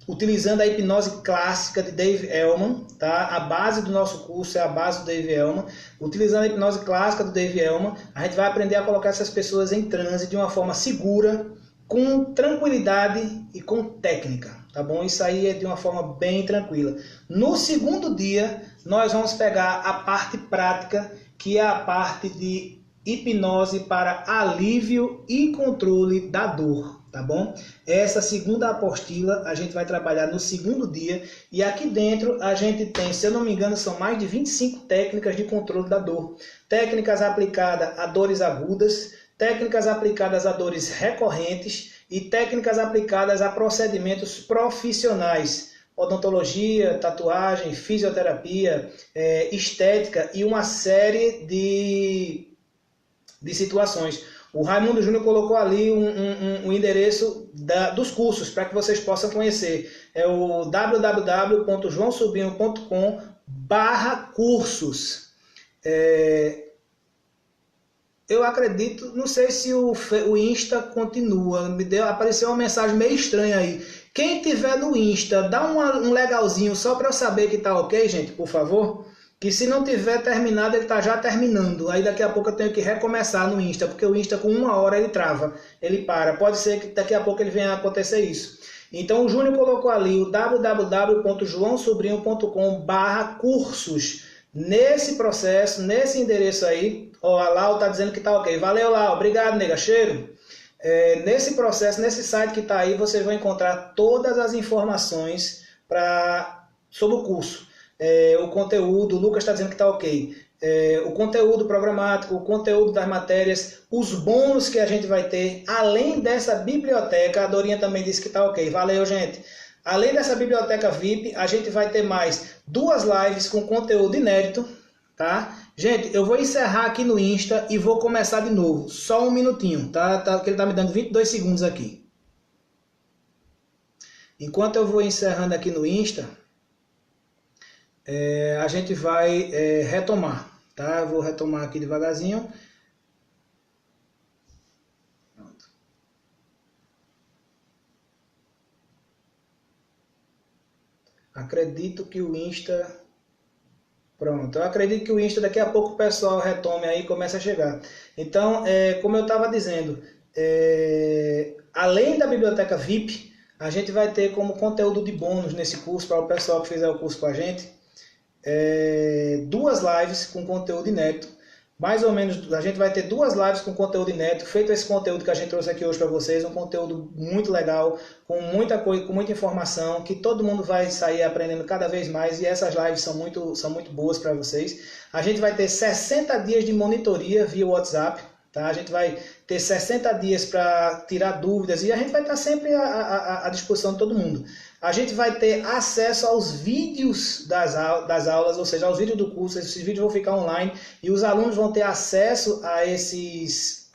utilizando a hipnose clássica de Dave Elman, tá? A base do nosso curso é a base do Dave Elman. Utilizando a hipnose clássica do Dave Elman, a gente vai aprender a colocar essas pessoas em transe de uma forma segura, com tranquilidade e com técnica, tá bom? Isso aí é de uma forma bem tranquila. No segundo dia, nós vamos pegar a parte prática, que é a parte de hipnose para alívio e controle da dor, tá bom? Essa segunda apostila a gente vai trabalhar no segundo dia, e aqui dentro a gente tem, se eu não me engano, são mais de 25 técnicas de controle da dor. Técnicas aplicadas a dores agudas, técnicas aplicadas a dores recorrentes e técnicas aplicadas a procedimentos profissionais, odontologia, tatuagem, fisioterapia, estética e uma série de situações. O Raimundo Júnior colocou ali um endereço dos cursos para que vocês possam conhecer. É o www.joaosobrinho.com/cursos. Eu acredito, não sei se o Insta continua, apareceu uma mensagem meio estranha aí. Quem tiver no Insta, dá um legalzinho só para eu saber que tá ok, gente, por favor. Que se não tiver terminado, ele tá já terminando. Aí daqui a pouco eu tenho que recomeçar no Insta, porque o Insta com 1 hora ele trava, ele para. Pode ser que daqui a pouco ele venha a acontecer isso. Então o Júnior colocou ali o www.joaosobrinho.com/cursos. Nesse processo, nesse endereço aí, ó, a Lau tá dizendo que tá ok. Valeu, Lau. Obrigado, nega. Cheiro. Nesse processo, nesse site que tá aí, vocês vão encontrar todas as informações sobre o curso. O conteúdo, o Lucas está dizendo que tá ok. O conteúdo programático, o conteúdo das matérias, os bônus que a gente vai ter, além dessa biblioteca, a Dorinha também disse que tá ok. Valeu, gente. Além dessa biblioteca VIP, a gente vai ter mais 2 lives com conteúdo inédito, tá? Gente, eu vou encerrar aqui no Insta e vou começar de novo. Só um minutinho, tá? Que ele tá me dando 22 segundos aqui. Enquanto eu vou encerrando aqui no Insta, a gente vai retomar, tá? Eu vou retomar aqui devagarzinho. Acredito que o Insta... Pronto, eu acredito que o Insta daqui a pouco o pessoal retome aí e comece a chegar. Então, como eu estava dizendo, além da biblioteca VIP, a gente vai ter como conteúdo de bônus nesse curso, para o pessoal que fizer o curso com a gente, 2 lives com conteúdo inédito. Mais ou menos, a gente vai ter 2 lives com conteúdo inédito, feito esse conteúdo que a gente trouxe aqui hoje para vocês, um conteúdo muito legal, com muita coisa, com muita informação, que todo mundo vai sair aprendendo cada vez mais, e essas lives são muito boas para vocês. A gente vai ter 60 dias de monitoria via WhatsApp, tá? A gente vai ter 60 dias para tirar dúvidas, e a gente vai estar sempre à disposição de todo mundo. A gente vai ter acesso aos vídeos das aulas, ou seja, aos vídeos do curso. Esses vídeos vão ficar online e os alunos vão ter acesso a esses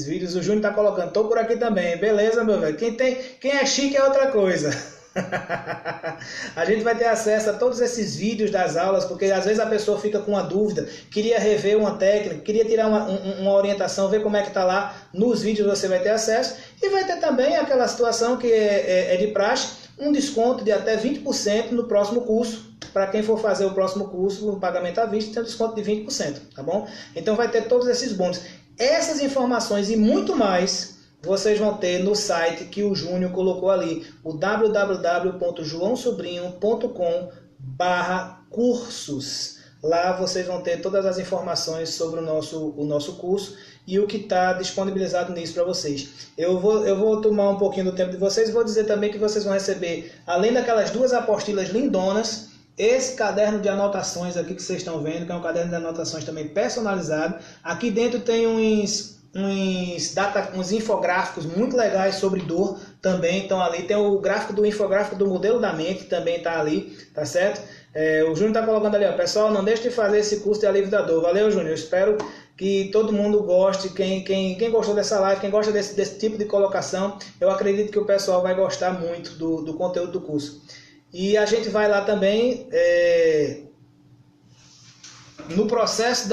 vídeos. O Júnior está colocando, estou por aqui também, beleza, meu velho? Quem é chique é outra coisa. A gente vai ter acesso a todos esses vídeos das aulas, porque às vezes a pessoa fica com uma dúvida, queria rever uma técnica, queria tirar uma orientação, ver como é que está lá. Nos vídeos você vai ter acesso, e vai ter também aquela situação que é de praxe, um desconto de até 20% no próximo curso. Para quem for fazer o próximo curso, no pagamento à vista, tem um desconto de 20%, tá bom? Então vai ter todos esses bônus. Essas informações e muito mais vocês vão ter no site que o Júnior colocou ali, o www.joaosobrinho.com/cursos. Lá vocês vão ter todas as informações sobre o nosso curso e o que está disponibilizado nisso para vocês. Eu vou tomar um pouquinho do tempo de vocês e vou dizer também que vocês vão receber, além daquelas 2 apostilas lindonas, esse caderno de anotações aqui que vocês estão vendo, que é um caderno de anotações também personalizado. Aqui dentro tem uns infográficos muito legais sobre dor também. Então ali tem o infográfico do modelo da mente, também está ali, tá certo? O Júnior está colocando ali, ó, pessoal, não deixe de fazer esse curso de alívio da dor. Valeu, Júnior, eu espero que todo mundo goste. Quem gostou dessa live, quem gosta desse tipo de colocação, eu acredito que o pessoal vai gostar muito do conteúdo do curso. E a gente vai lá também, no processo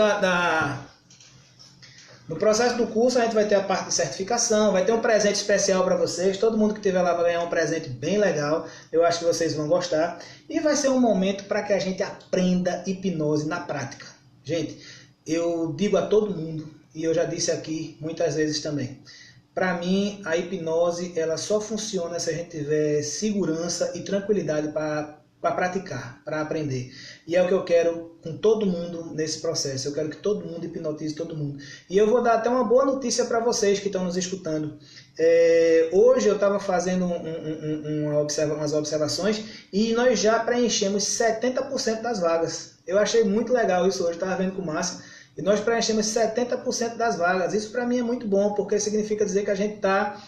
no processo do curso, a gente vai ter a parte de certificação, vai ter um presente especial para vocês. Todo mundo que estiver lá vai ganhar um presente bem legal. Eu acho que vocês vão gostar. E vai ser um momento para que a gente aprenda hipnose na prática. Gente, eu digo a todo mundo, e eu já disse aqui muitas vezes também, para mim a hipnose ela só funciona se a gente tiver segurança e tranquilidade para praticar, para aprender. E é o que eu quero com todo mundo nesse processo. Eu quero que todo mundo hipnotize todo mundo. E eu vou dar até uma boa notícia para vocês que estão nos escutando. Hoje eu estava fazendo umas observações e nós já preenchemos 70% das vagas. Eu achei muito legal isso hoje, estava vendo com o Márcio. E nós preenchemos 70% das vagas. Isso para mim é muito bom, porque significa dizer que a gente está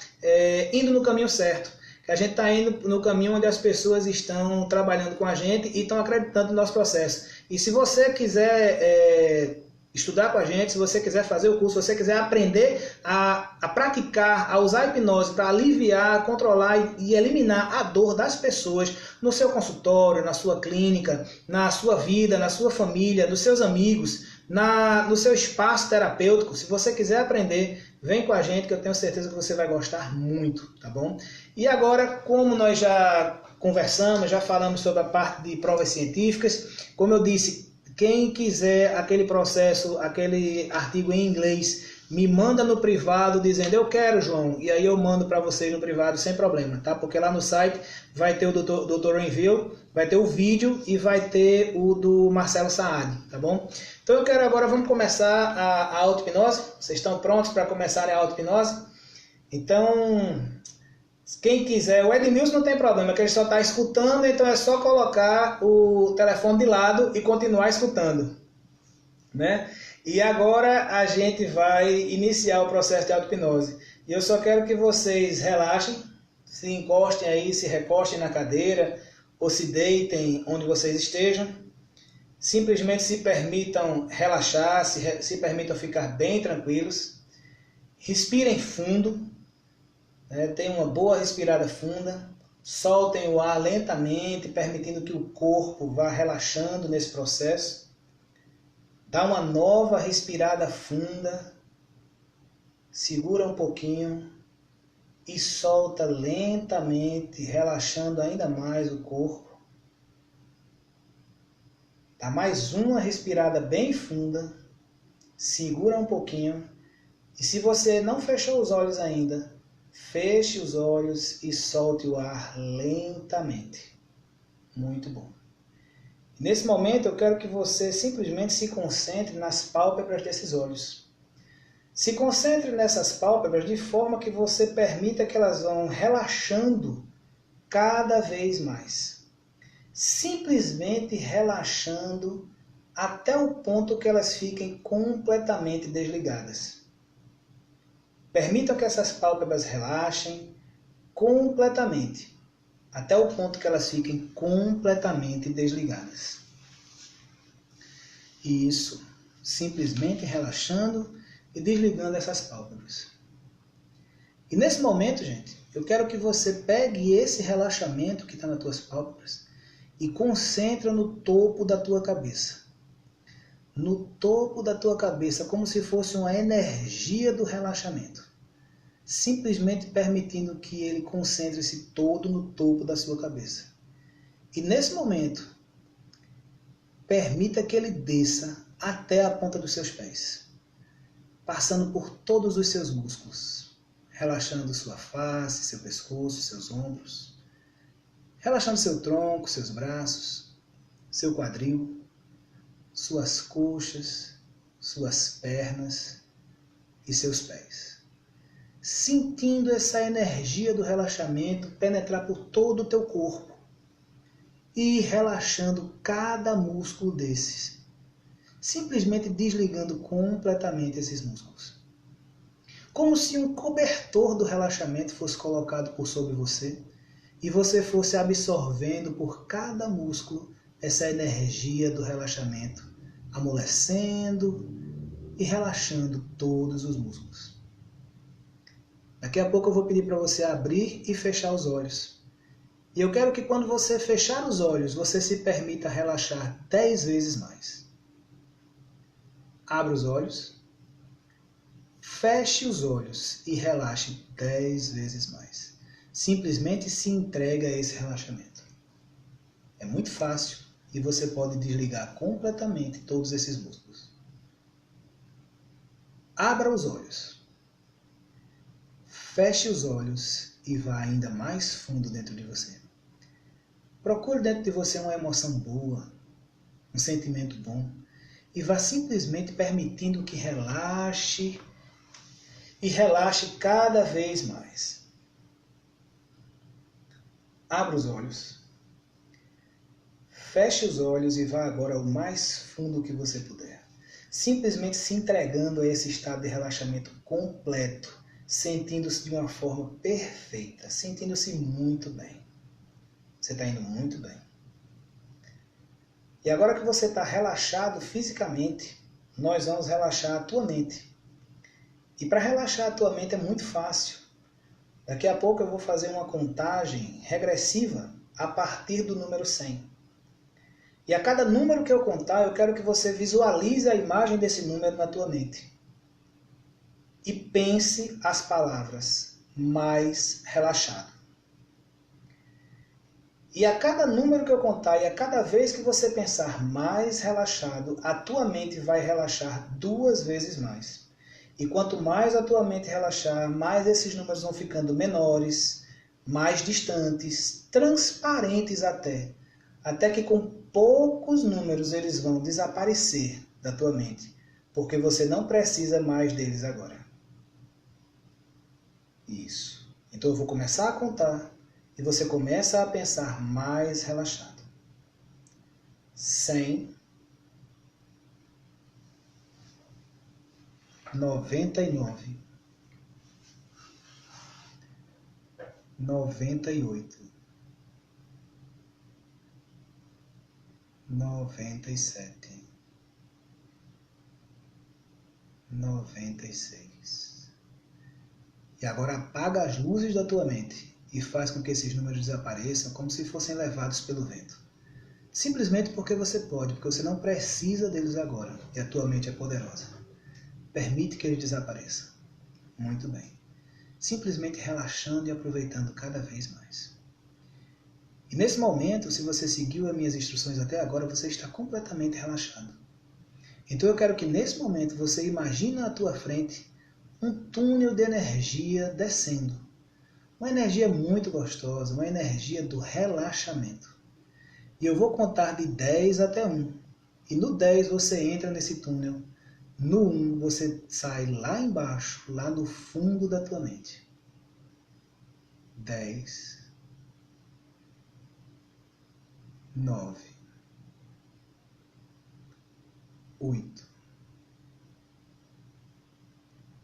indo no caminho certo. Que a gente está indo no caminho onde as pessoas estão trabalhando com a gente e estão acreditando no nosso processo. E se você quiser estudar com a gente, se você quiser fazer o curso, se você quiser aprender a praticar, a usar a hipnose para aliviar, controlar e eliminar a dor das pessoas no seu consultório, na sua clínica, na sua vida, na sua família, dos seus amigos, no seu espaço terapêutico, se você quiser aprender, vem com a gente que eu tenho certeza que você vai gostar muito, tá bom? E agora, como nós já conversamos, já falamos sobre a parte de provas científicas, como eu disse, quem quiser aquele processo, aquele artigo em inglês, me manda no privado dizendo eu quero, João, e aí eu mando para vocês no privado sem problema, tá? Porque lá no site vai ter o Dr. Renville, vai ter o vídeo e vai ter o do Marcelo Saad, tá bom? Então eu quero agora, vamos começar a auto-hipnose. Vocês estão prontos para começar a auto-hipnose? Então, quem quiser, o Edmilson não tem problema, que ele só está escutando, então é só colocar o telefone de lado e continuar escutando, né? E agora a gente vai iniciar o processo de auto-hipnose. E eu só quero que vocês relaxem, se encostem aí, se recostem na cadeira, ou se deitem onde vocês estejam. Simplesmente se permitam relaxar, se permitam ficar bem tranquilos. Respirem fundo, né? Tenham uma boa respirada funda. Soltem o ar lentamente, permitindo que o corpo vá relaxando nesse processo. Dá uma nova respirada funda, segura um pouquinho e solta lentamente, relaxando ainda mais o corpo. Dá mais uma respirada bem funda, segura um pouquinho e se você não fechou os olhos ainda, Feche os olhos e solte o ar lentamente. Muito bom. Nesse momento eu quero que você simplesmente se concentre nas pálpebras desses olhos. Se concentre nessas pálpebras de forma que você permita que elas vão relaxando cada vez mais. Simplesmente relaxando até o ponto que elas fiquem completamente desligadas. Permitam que essas pálpebras relaxem completamente, até o ponto que elas fiquem completamente desligadas. Isso, simplesmente relaxando e desligando essas pálpebras. E nesse momento, gente, eu quero que você pegue esse relaxamento que está nas tuas pálpebras e concentre no topo da tua cabeça. No topo da tua cabeça, como se fosse uma energia do relaxamento. Simplesmente permitindo que ele concentre-se todo no topo da sua cabeça. E nesse momento, permita que ele desça até a ponta dos seus pés, passando por todos os seus músculos, relaxando sua face, seu pescoço, seus ombros, relaxando seu tronco, seus braços, seu quadril, suas coxas, suas pernas e seus pés. Sentindo essa energia do relaxamento penetrar por todo o teu corpo e relaxando cada músculo desses. Simplesmente desligando completamente esses músculos. Como se um cobertor do relaxamento fosse colocado por sobre você e você fosse absorvendo por cada músculo essa energia do relaxamento, amolecendo e relaxando todos os músculos. Daqui a pouco eu vou pedir para você abrir e fechar os olhos. E eu quero que quando você fechar os olhos, você se permita relaxar 10 vezes mais. Abra os olhos, feche os olhos e relaxe 10 vezes mais. Simplesmente se entregue a esse relaxamento. É muito fácil e você pode desligar completamente todos esses músculos. Abra os olhos. Feche os olhos e vá ainda mais fundo dentro de você. Procure dentro de você uma emoção boa, um sentimento bom, e vá simplesmente permitindo que relaxe e relaxe cada vez mais. Abra os olhos. Feche os olhos e vá agora o mais fundo que você puder. Simplesmente se entregando a esse estado de relaxamento completo, sentindo-se de uma forma perfeita, sentindo-se muito bem. Você está indo muito bem. E agora que você está relaxado fisicamente, nós vamos relaxar a tua mente. E para relaxar a tua mente é muito fácil. Daqui a pouco eu vou fazer uma contagem regressiva a partir do número 100. E a cada número que eu contar, eu quero que você visualize a imagem desse número na tua mente. E pense as palavras mais relaxado. E a cada número que eu contar e a cada vez que você pensar mais relaxado, a tua mente vai relaxar 2 vezes mais. E quanto mais a tua mente relaxar, mais esses números vão ficando menores, mais distantes, transparentes até que com poucos números eles vão desaparecer da tua mente, porque você não precisa mais deles agora. Isso. Então eu vou começar a contar e você começa a pensar mais relaxado. 100, 99, 98, 97, 96. E agora apaga as luzes da tua mente e faz com que esses números desapareçam como se fossem levados pelo vento. Simplesmente porque você pode, porque você não precisa deles agora e a tua mente é poderosa. Permite que eles desapareçam. Muito bem. Simplesmente relaxando e aproveitando cada vez mais. E nesse momento, se você seguiu as minhas instruções até agora, você está completamente relaxado. Então eu quero que nesse momento você imagine à tua frente um túnel de energia descendo, Uma energia muito gostosa, uma energia do relaxamento. E eu vou contar de 10 até 1. E no 10 você entra nesse túnel. No 1 você sai lá embaixo, lá no fundo da tua mente. 10, 9, 8,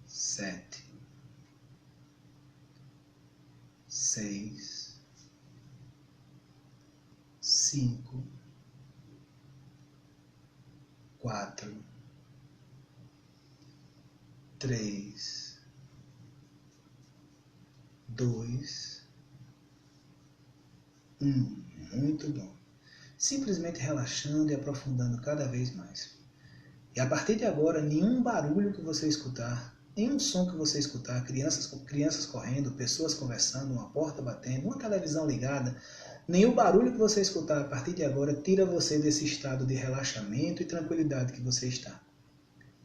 7, 6, 5, 4, 3, 2, 1. Muito bom. Simplesmente relaxando e aprofundando cada vez mais. E a partir de agora, nenhum barulho que você escutar, nenhum som que você escutar, crianças correndo, pessoas conversando, uma porta batendo, uma televisão ligada, nenhum barulho que você escutar a partir de agora tira você desse estado de relaxamento e tranquilidade que você está.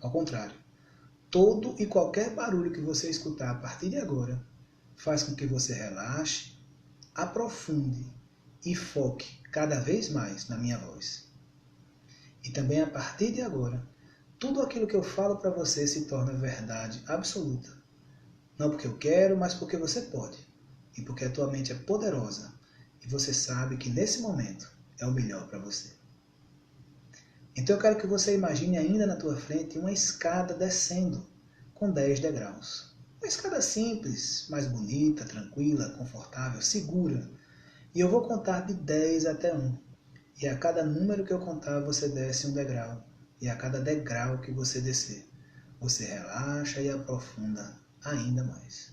Ao contrário, todo e qualquer barulho que você escutar a partir de agora faz com que você relaxe, aprofunde e foque cada vez mais na minha voz. E também a partir de agora, tudo aquilo que eu falo para você se torna verdade absoluta. Não porque eu quero, mas porque você pode. E porque a tua mente é poderosa e você sabe que nesse momento é o melhor para você. Então eu quero que você imagine ainda na tua frente uma escada descendo com 10 degraus. Uma escada simples, mais bonita, tranquila, confortável, segura. E eu vou contar de 10 até 1. E a cada número que eu contar, você desce um degrau. E a cada degrau que você descer, você relaxa e aprofunda ainda mais.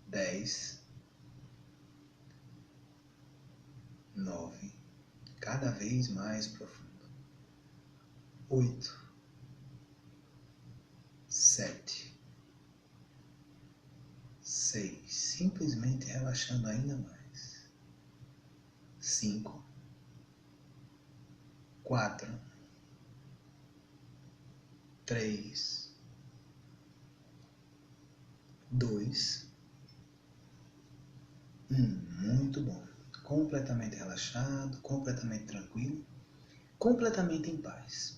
10, 9, cada vez mais profundo. 8, 7, 6, simplesmente relaxando ainda mais. 5, 4, 3, 2, 1. Muito bom. Completamente relaxado, completamente tranquilo, completamente em paz.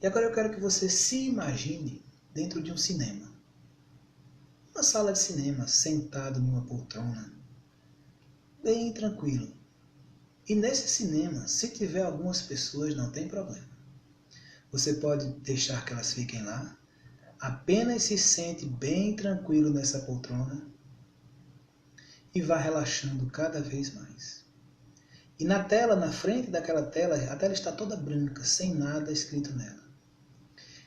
E agora eu quero que você se imagine dentro de um cinema. Uma sala de cinema, sentado numa poltrona, bem tranquilo. E nesse cinema, se tiver algumas pessoas, não tem problema. Você pode deixar que elas fiquem lá, apenas se sente bem tranquilo nessa poltrona e vá relaxando cada vez mais. E na tela, na frente daquela tela, a tela está toda branca, sem nada escrito nela.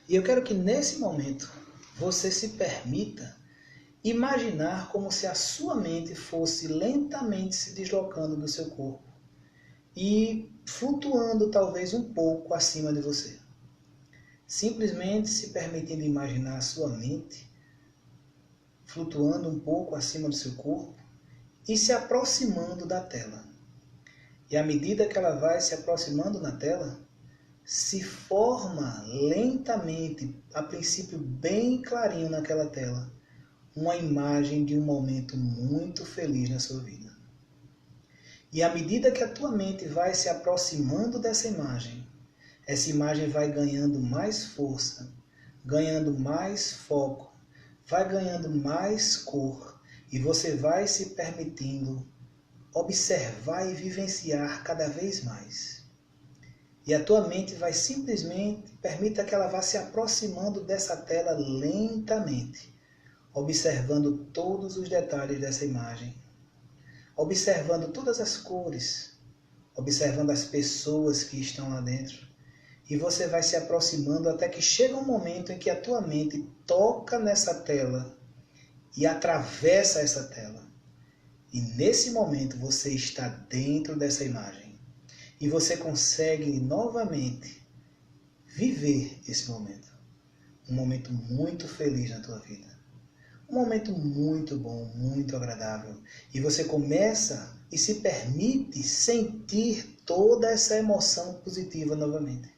E eu quero que nesse momento você se permita imaginar como se a sua mente fosse lentamente se deslocando do seu corpo e flutuando talvez um pouco acima de você. Simplesmente se permitindo imaginar a sua mente flutuando um pouco acima do seu corpo e se aproximando da tela. E à medida que ela vai se aproximando na tela, se forma lentamente, a princípio bem clarinho naquela tela, uma imagem de um momento muito feliz na sua vida. E à medida que a tua mente vai se aproximando dessa imagem, essa imagem vai ganhando mais força, ganhando mais foco, vai ganhando mais cor, e você vai se permitindo observar e vivenciar cada vez mais. E a tua mente vai simplesmente, permita que ela vá se aproximando dessa tela lentamente, observando todos os detalhes dessa imagem, observando todas as cores, observando as pessoas que estão lá dentro. E você vai se aproximando até que chega um momento em que a tua mente toca nessa tela e atravessa essa tela. E nesse momento você está dentro dessa imagem. E você consegue novamente viver esse momento. Um momento muito feliz na tua vida. Um momento muito bom, muito agradável. E você começa e se permite sentir toda essa emoção positiva novamente.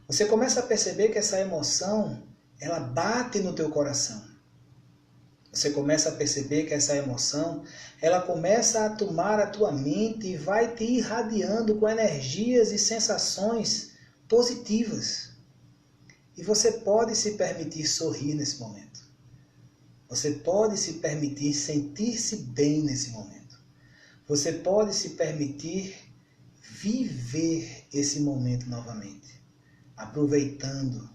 Você começa a perceber que essa emoção, ela bate no teu coração. Você começa a perceber que essa emoção, ela começa a tomar a tua mente e vai te irradiando com energias e sensações positivas. E você pode se permitir sorrir nesse momento. Você pode se permitir sentir-se bem nesse momento. Você pode se permitir viver esse momento novamente, aproveitando,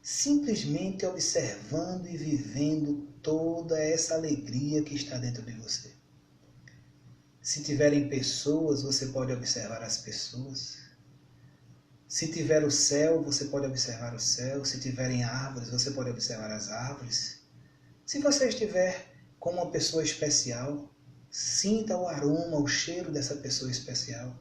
simplesmente observando e vivendo toda essa alegria que está dentro de você. Se tiverem pessoas, você pode observar as pessoas. Se tiver o céu, você pode observar o céu. Se tiverem árvores, você pode observar as árvores. Se você estiver com uma pessoa especial, sinta o aroma, o cheiro dessa pessoa especial.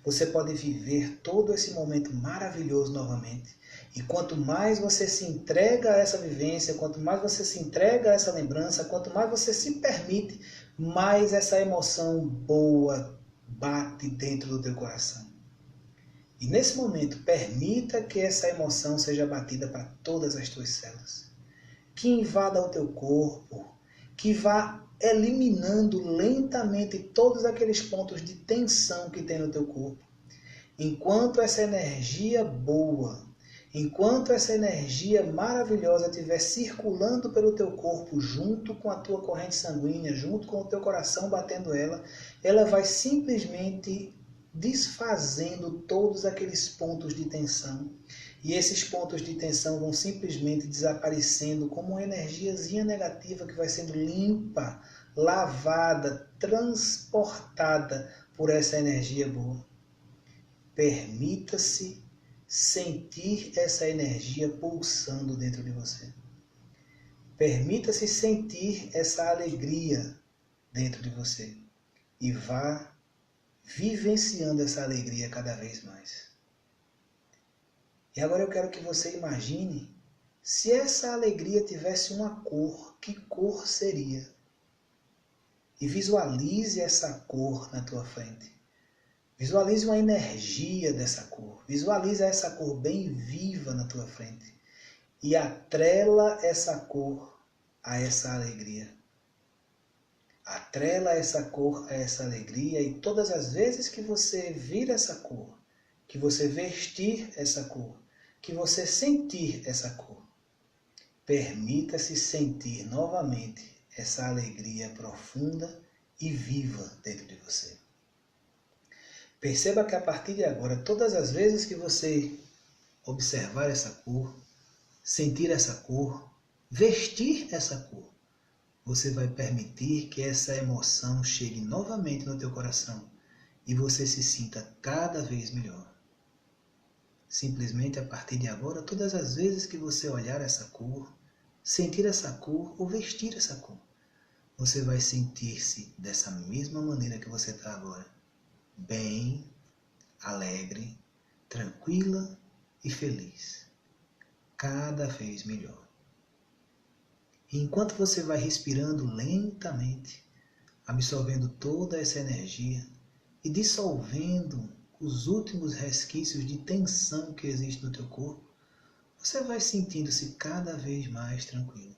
Você pode viver todo esse momento maravilhoso novamente. E quanto mais você se entrega a essa vivência, quanto mais você se entrega a essa lembrança, quanto mais você se permite, mais essa emoção boa bate dentro do teu coração. E nesse momento, permita que essa emoção seja batida para todas as tuas células. Que invada o teu corpo, que vá eliminando lentamente todos aqueles pontos de tensão que tem no teu corpo. Enquanto essa energia boa, enquanto essa energia maravilhosa estiver circulando pelo teu corpo, junto com a tua corrente sanguínea, junto com o teu coração batendo ela vai simplesmente desfazendo todos aqueles pontos de tensão. E esses pontos de tensão vão simplesmente desaparecendo como uma energiazinha negativa que vai sendo limpa, lavada, transportada por essa energia boa. Permita-se sentir essa energia pulsando dentro de você. Permita-se sentir essa alegria dentro de você. E vá vivenciando essa alegria cada vez mais. E agora eu quero que você imagine, se essa alegria tivesse uma cor, que cor seria? E visualize essa cor na tua frente. Visualize uma energia dessa cor. Visualize essa cor bem viva na tua frente. E atrela essa cor a essa alegria. Atrela essa cor a essa alegria, e todas as vezes que você vir essa cor, que você vestir essa cor, que você sentir essa cor, permita-se sentir novamente essa alegria profunda e viva dentro de você. Perceba que a partir de agora, todas as vezes que você observar essa cor, sentir essa cor, vestir essa cor, você vai permitir que essa emoção chegue novamente no teu coração e você se sinta cada vez melhor. Simplesmente a partir de agora, todas as vezes que você olhar essa cor, sentir essa cor ou vestir essa cor, você vai sentir-se dessa mesma maneira que você está agora. Bem, alegre, tranquila e feliz. Cada vez melhor. E enquanto você vai respirando lentamente, absorvendo toda essa energia e dissolvendo os últimos resquícios de tensão que existe no teu corpo, você vai sentindo-se cada vez mais tranquilo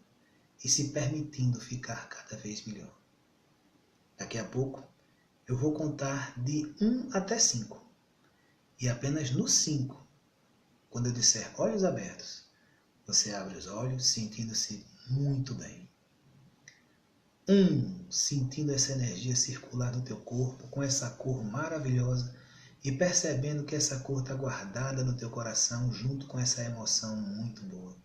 e se permitindo ficar cada vez melhor. Daqui a pouco, eu vou contar de 1 até 5. E apenas no 5, quando eu disser olhos abertos, você abre os olhos sentindo-se muito bem. 1, sentindo essa energia circular no teu corpo com essa cor maravilhosa e percebendo que essa cor está guardada no teu coração junto com essa emoção muito boa.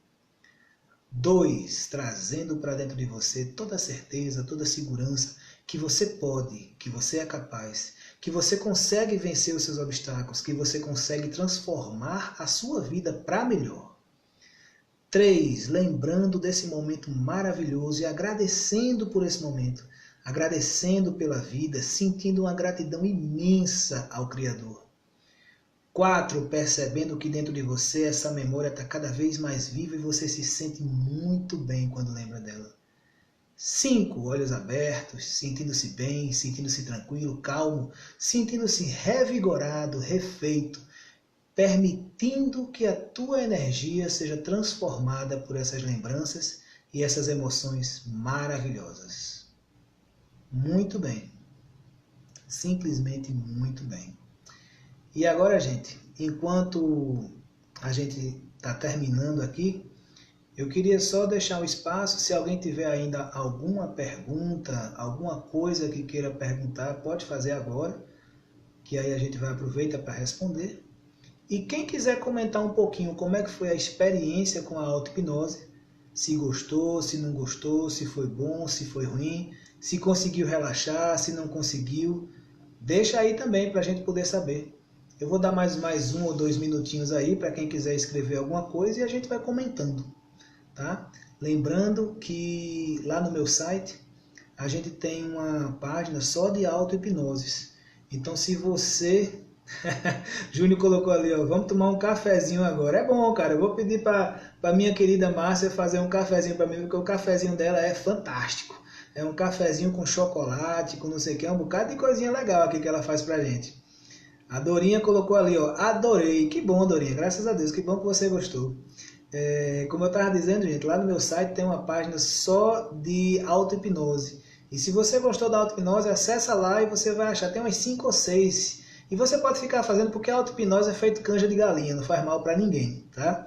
2, trazendo para dentro de você toda a certeza, toda a segurança que você pode, que você é capaz, que você consegue vencer os seus obstáculos, que você consegue transformar a sua vida para melhor. 3, lembrando desse momento maravilhoso e agradecendo por esse momento, agradecendo pela vida, sentindo uma gratidão imensa ao Criador. 4, percebendo que dentro de você essa memória está cada vez mais viva e você se sente muito bem quando lembra dela. 5, olhos abertos, sentindo-se bem, sentindo-se tranquilo, calmo, sentindo-se revigorado, refeito, permitindo que a tua energia seja transformada por essas lembranças e essas emoções maravilhosas. Muito bem. Simplesmente muito bem. E agora, gente, enquanto a gente está terminando aqui, eu queria só deixar um espaço, se alguém tiver ainda alguma pergunta, alguma coisa que queira perguntar, pode fazer agora, que aí a gente vai aproveitar para responder. E quem quiser comentar um pouquinho como é que foi a experiência com a auto-hipnose, se gostou, se não gostou, se foi bom, se foi ruim, se conseguiu relaxar, se não conseguiu, deixa aí também para a gente poder saber. Eu vou dar mais 1 ou 2 minutinhos aí para quem quiser escrever alguma coisa e a gente vai comentando, tá? Lembrando que lá no meu site a gente tem uma página só de auto-hipnoses. Então se você... Júnior colocou ali, ó, vamos tomar um cafezinho agora. É bom, cara, eu vou pedir para minha querida Márcia fazer um cafezinho para mim, porque o cafezinho dela é fantástico. É um cafezinho com chocolate, com não sei o que, um bocado de coisinha legal aqui que ela faz pra gente. A Dorinha colocou ali, ó, adorei. Que bom, Dorinha, graças a Deus, que bom que você gostou. Como eu estava dizendo, gente, lá no meu site tem uma página só de auto-hipnose. E se você gostou da auto-hipnose, acessa lá e você vai achar, tem umas 5 ou 6. E você pode ficar fazendo, porque a auto-hipnose é feito canja de galinha, não faz mal para ninguém, tá?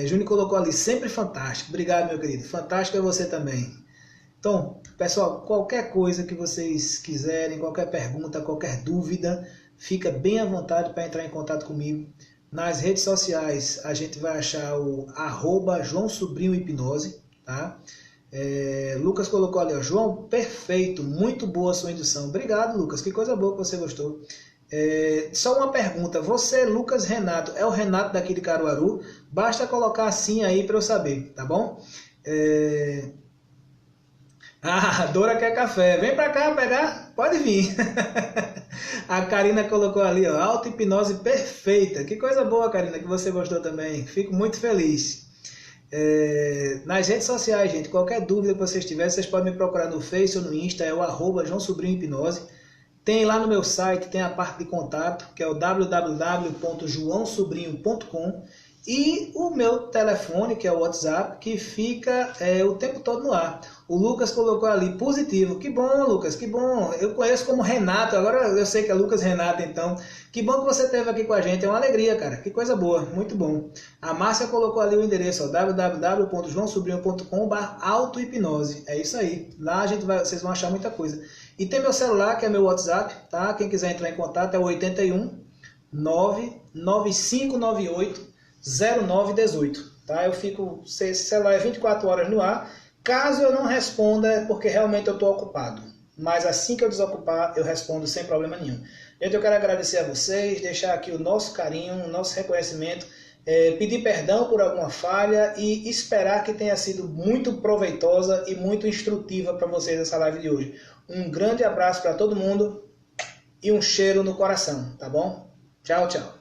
Júnior colocou ali, sempre fantástico. Obrigado, meu querido. Fantástico é você também. Então, pessoal, qualquer coisa que vocês quiserem, qualquer pergunta, qualquer dúvida, fica bem à vontade para entrar em contato comigo. Nas redes sociais, a gente vai achar o @JoãoSobrinhoHipnose, tá? Lucas colocou ali, ó, João, perfeito, muito boa a sua indução. Obrigado, Lucas, que coisa boa que você gostou. Só uma pergunta, você, Lucas Renato, é o Renato daqui de Caruaru? Basta colocar assim aí para eu saber, tá bom? Dora quer café, vem pra cá pegar, pode vir. A Karina colocou ali, ó, auto-hipnose perfeita. Que coisa boa, Karina, que você gostou também. Fico muito feliz. Nas redes sociais, gente, qualquer dúvida que vocês tiverem, vocês podem me procurar no Face ou no Insta, é o @JoãoSobrinhoHipnose. Tem lá no meu site, tem a parte de contato, que é o www.joaosobrinho.com, e o meu telefone, que é o WhatsApp, que fica o tempo todo no ar. O Lucas colocou ali, positivo. Que bom, Lucas, que bom. Eu conheço como Renato, agora eu sei que é Lucas Renato, então. Que bom que você esteve aqui com a gente, é uma alegria, cara. Que coisa boa, muito bom. A Márcia colocou ali o endereço, www.joaosobrinho.com/autohipnose. É isso aí. Lá vocês vão achar muita coisa. E tem meu celular, que é meu WhatsApp, tá? Quem quiser entrar em contato é o 81 99598 0918, tá? Eu fico, esse celular é 24 horas no ar. Caso eu não responda, é porque realmente eu estou ocupado. Mas assim que eu desocupar, eu respondo sem problema nenhum. Gente, eu quero agradecer a vocês, deixar aqui o nosso carinho, o nosso reconhecimento, pedir perdão por alguma falha e esperar que tenha sido muito proveitosa e muito instrutiva para vocês essa live de hoje. Um grande abraço para todo mundo e um cheiro no coração, tá bom? Tchau, tchau.